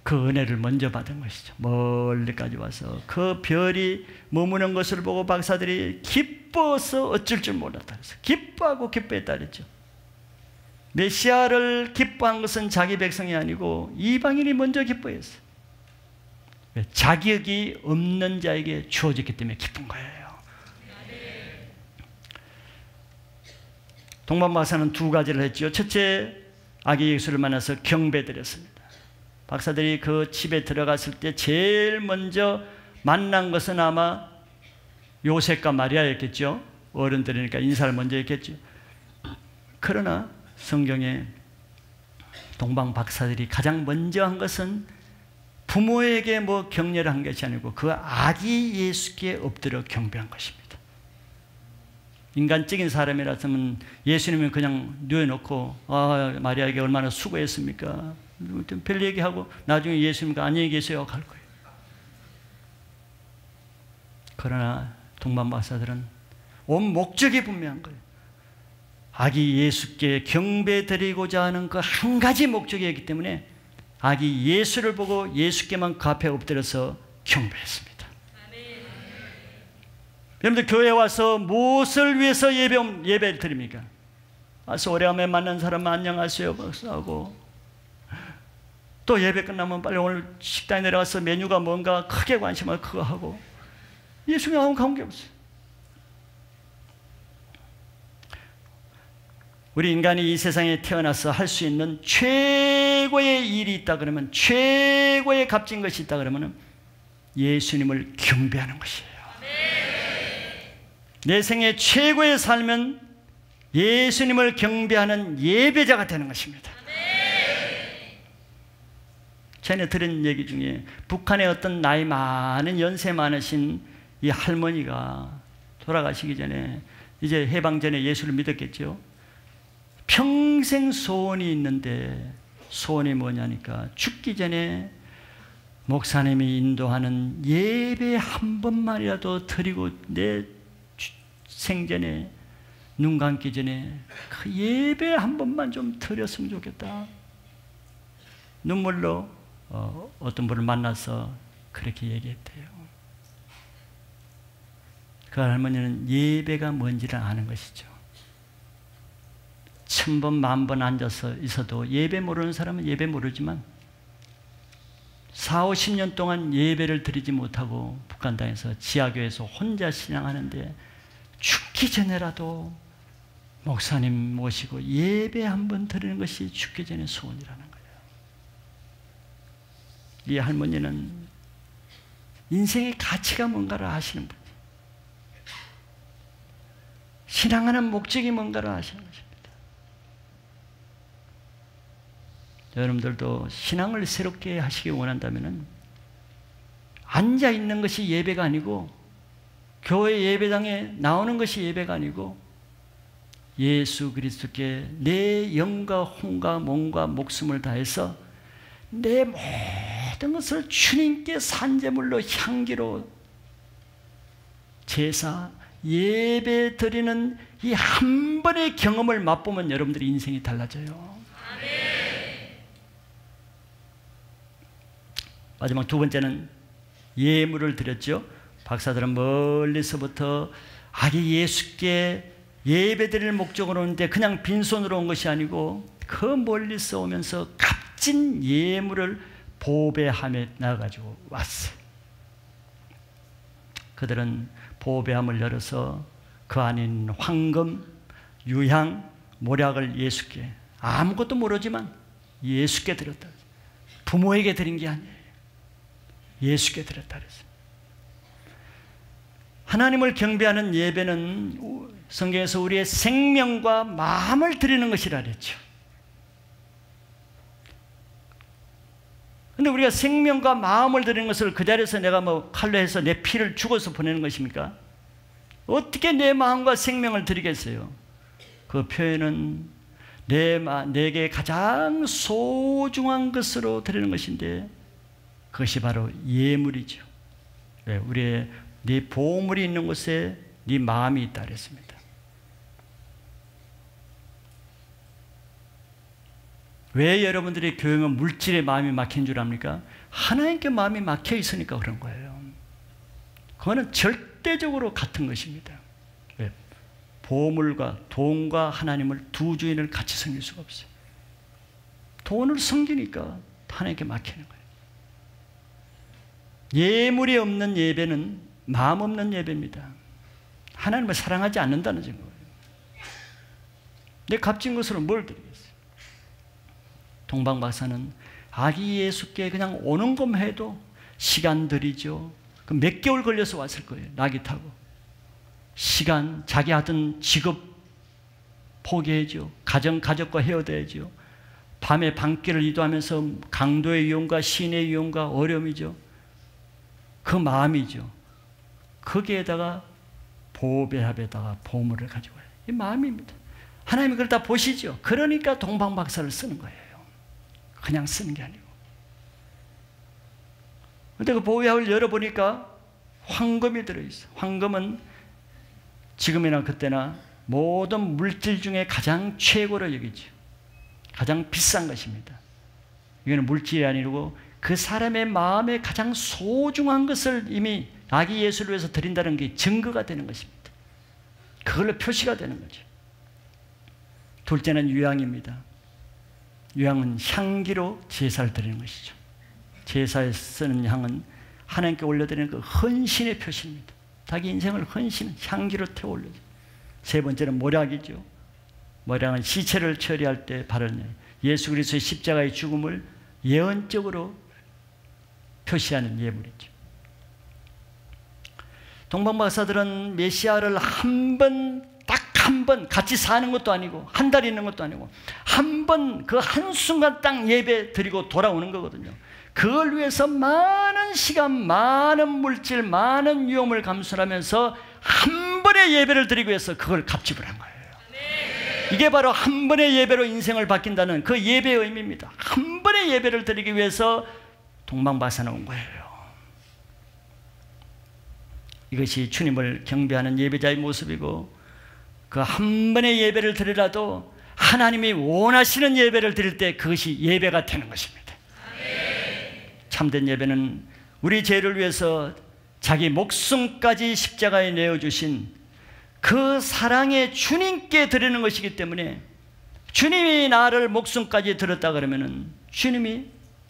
A: 그 은혜를 먼저 받은 것이죠. 멀리까지 와서 그 별이 머무는 것을 보고 박사들이 기뻐서 어쩔 줄 몰랐다 그래서 기뻐하고 기뻐했다 그랬죠. 메시아를 기뻐한 것은 자기 백성이 아니고 이방인이 먼저 기뻐했어요. 자격이 없는 자에게 주어졌기 때문에 기쁜 거예요. 동방박사는 두 가지를 했죠. 첫째, 아기 예수를 만나서 경배드렸습니다. 박사들이 그 집에 들어갔을 때 제일 먼저 만난 것은 아마 요셉과 마리아였겠죠. 어른들이니까 인사를 먼저 했겠죠. 그러나 성경에 동방 박사들이 가장 먼저 한 것은 부모에게 뭐 격려를 한 것이 아니고 그 아기 예수께 엎드려 경배한 것입니다. 인간적인 사람이라서는 예수님은 그냥 누워놓고 마리아에게 얼마나 수고했습니까? 별 얘기하고 나중에 예수님과 안녕히 계세요 갈 거예요. 그러나 동방 박사들은 온 목적이 분명한 거예요. 아기 예수께 경배드리고자 하는 그 한 가지 목적이었기 때문에 아기 예수를 보고 예수께만 그 앞에 엎드려서 경배했습니다. 여러분들 교회에 와서 무엇을 위해서 예배를 드립니까? 와서 오래간만에 만난 사람 안녕하세요 하고 또 예배 끝나면 빨리 오늘 식당에 내려가서 메뉴가 뭔가 크게 관심을 그거 하고 예수님 아무 관계없어요. 우리 인간이 이 세상에 태어나서 할 수 있는 최고의 일이 있다 그러면, 최고의 값진 것이 있다 그러면 예수님을 경배하는 것이에요. 내 생애 최고의 삶은 예수님을 경배하는 예배자가 되는 것입니다. 전에 들은 얘기 중에 북한의 어떤 나이 많은 연세 많으신 이 할머니가 돌아가시기 전에, 이제 해방 전에 예수를 믿었겠죠. 평생 소원이 있는데 소원이 뭐냐니까 죽기 전에 목사님이 인도하는 예배 한 번만이라도 드리고 내 생전에 눈 감기 전에 그 예배 한 번만 좀 드렸으면 좋겠다. 눈물로 어떤 분을 만나서 그렇게 얘기했대요. 그 할머니는 예배가 뭔지를 아는 것이죠. 1000번, 10,000번 앉아서 있어도 예배 모르는 사람은 예배 모르지만 40, 50년 동안 예배를 드리지 못하고 북한 땅에서 지하교회에서 혼자 신앙하는데 죽기 전에라도 목사님 모시고 예배 한번 드리는 것이 죽기 전에 소원이라는 거예요. 이 할머니는 인생의 가치가 뭔가를 아시는 분이에요. 신앙하는 목적이 뭔가를 아시는 것입니다. 여러분들도 신앙을 새롭게 하시기 원한다면 앉아 있는 것이 예배가 아니고, 교회 예배당에 나오는 것이 예배가 아니고, 예수 그리스도께 내 영과 혼과 몸과 목숨을 다해서 내 모든 것을 주님께 산제물로 향기로 제사 예배 드리는 이 한 번의 경험을 맛보면 여러분들의 인생이 달라져요. 마지막 두 번째는 예물을 드렸죠. 박사들은 멀리서부터 아기 예수께 예배 드릴 목적으로 오는데 그냥 빈손으로 온 것이 아니고 그 멀리서 오면서 값진 예물을 보배함에 나가지고 왔어요. 그들은 보배함을 열어서 그 안에 있는 황금, 유향, 모략을 예수께, 아무것도 모르지만 예수께 드렸다. 부모에게 드린 게 아니에요. 예수께 드렸다 그랬어요. 하나님을 경배하는 예배는 성경에서 우리의 생명과 마음을 드리는 것이라 그랬죠. 근데 우리가 생명과 마음을 드리는 것을 그 자리에서 내가 뭐 칼로 해서 내 피를 죽어서 보내는 것입니까? 어떻게 내 마음과 생명을 드리겠어요? 그 표현은 내게 가장 소중한 것으로 드리는 것인데 그것이 바로 예물이죠. 네, 우리의 네 보물이 있는 곳에 네 마음이 있다 그랬습니다. 왜 여러분들의 교회는 물질에 마음이 막힌 줄 압니까? 하나님께 마음이 막혀 있으니까 그런 거예요. 그거는 절대적으로 같은 것입니다. 왜? 보물과 돈과 하나님을 두 주인을 같이 섬길 수가 없어요. 돈을 섬기니까 하나님께 막히는 거예요. 예물이 없는 예배는 마음 없는 예배입니다. 하나님을 사랑하지 않는다는 증거예요. 내 값진 것으로 뭘 드리겠어요? 동방 박사는 아기 예수께 그냥 오는 것만 해도 시간 들이죠. 몇 개월 걸려서 왔을 거예요. 낙이 타고. 시간, 자기 하던 직업 포기해죠. 가족과 헤어져야죠. 밤에 밤길을 이동하면서 강도의 위험과 시인의 위험과 어려움이죠. 그 마음이죠. 거기에다가 보배합에다가 보물을 가지고 와요. 이 마음입니다. 하나님이 그걸 다 보시죠. 그러니까 동방 박사를 쓰는 거예요. 그냥 쓰는 게 아니고. 근데 그 보호약을 열어보니까 황금이 들어있어. 황금은 지금이나 그때나 모든 물질 중에 가장 최고로 여기죠. 가장 비싼 것입니다. 이거는 물질이 아니고 그 사람의 마음에 가장 소중한 것을 이미 아기 예수를 위해서 드린다는 게 증거가 되는 것입니다. 그걸로 표시가 되는 거죠. 둘째는 유향입니다. 유향은 향기로 제사를 드리는 것이죠. 제사에 쓰는 향은 하나님께 올려드리는 그 헌신의 표시입니다. 자기 인생을 헌신, 향기로 태워 올려줘. 세 번째는 모략이죠. 모략은 시체를 처리할 때 바르는 예수 그리스도의 십자가의 죽음을 예언적으로 표시하는 예물이죠. 동방박사들은 메시아를 딱 한 번 같이 사는 것도 아니고 한 달 있는 것도 아니고 한 번 그 한순간 딱 예배 드리고 돌아오는 거거든요. 그걸 위해서 많은 시간, 많은 물질, 많은 위험을 감수하면서 한 번의 예배를 드리기 위해서 그걸 갑집을 한 거예요. 이게 바로 한 번의 예배로 인생을 바뀐다는 그 예배의 의미입니다. 한 번의 예배를 드리기 위해서 동방박사는 온 거예요. 이것이 주님을 경배하는 예배자의 모습이고, 그 한 번의 예배를 드리라도 하나님이 원하시는 예배를 드릴 때 그것이 예배가 되는 것입니다. 참된 예배는 우리 죄를 위해서 자기 목숨까지 십자가에 내어주신 그 사랑의 주님께 드리는 것이기 때문에, 주님이 나를 목숨까지 드렸다 그러면은 주님이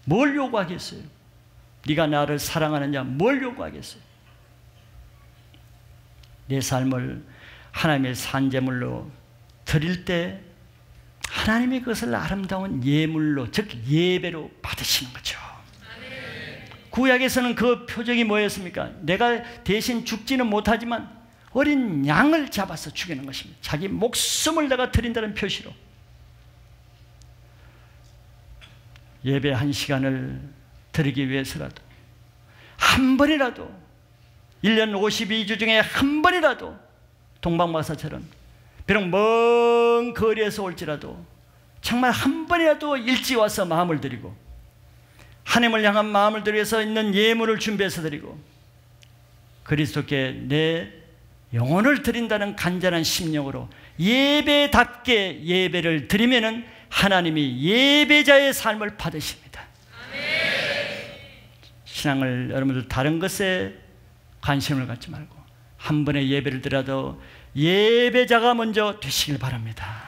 A: 뭘 요구하겠어요? 네가 나를 사랑하느냐, 뭘 요구하겠어요? 내 삶을 하나님의 산제물로 드릴 때 하나님이 그것을 아름다운 예물로, 즉 예배로 받으시는 거죠. 구약에서는 그 표적이 뭐였습니까? 내가 대신 죽지는 못하지만 어린 양을 잡아서 죽이는 것입니다. 자기 목숨을 내가 드린다는 표시로. 예배 한 시간을 드리기 위해서라도, 한 번이라도, 1년 52주 중에 한 번이라도 동방박사처럼 비록 먼 거리에서 올지라도 정말 한 번이라도 일찍 와서 마음을 드리고 하나님을 향한 마음을 드려서 있는 예물을 준비해서 드리고 그리스도께 내 영혼을 드린다는 간절한 심령으로 예배답게 예배를 드리면은 하나님이 예배자의 삶을 받으십니다. 신앙을 여러분들 다른 것에 관심을 갖지 말고 한 번의 예배를 드려도 예배자가 먼저 되시길 바랍니다.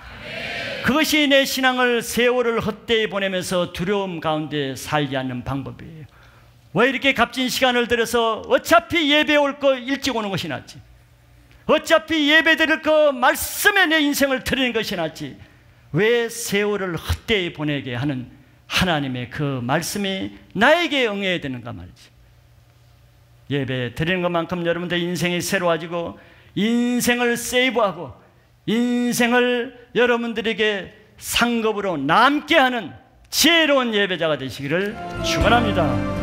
A: 그것이 내 신앙을 세월을 헛되이 보내면서 두려움 가운데 살지 않는 방법이에요. 왜 이렇게 값진 시간을 들여서 어차피 예배 올 거 일찍 오는 것이 낫지, 어차피 예배 드릴 거 말씀에 내 인생을 드리는 것이 낫지, 왜 세월을 헛되이 보내게 하는 하나님의 그 말씀이 나에게 응해야 되는가 말이지. 예배 드리는 것만큼 여러분들 인생이 새로워지고 인생을 세이브하고 인생을 여러분들에게 상급으로 남게 하는 지혜로운 예배자가 되시기를 축원합니다.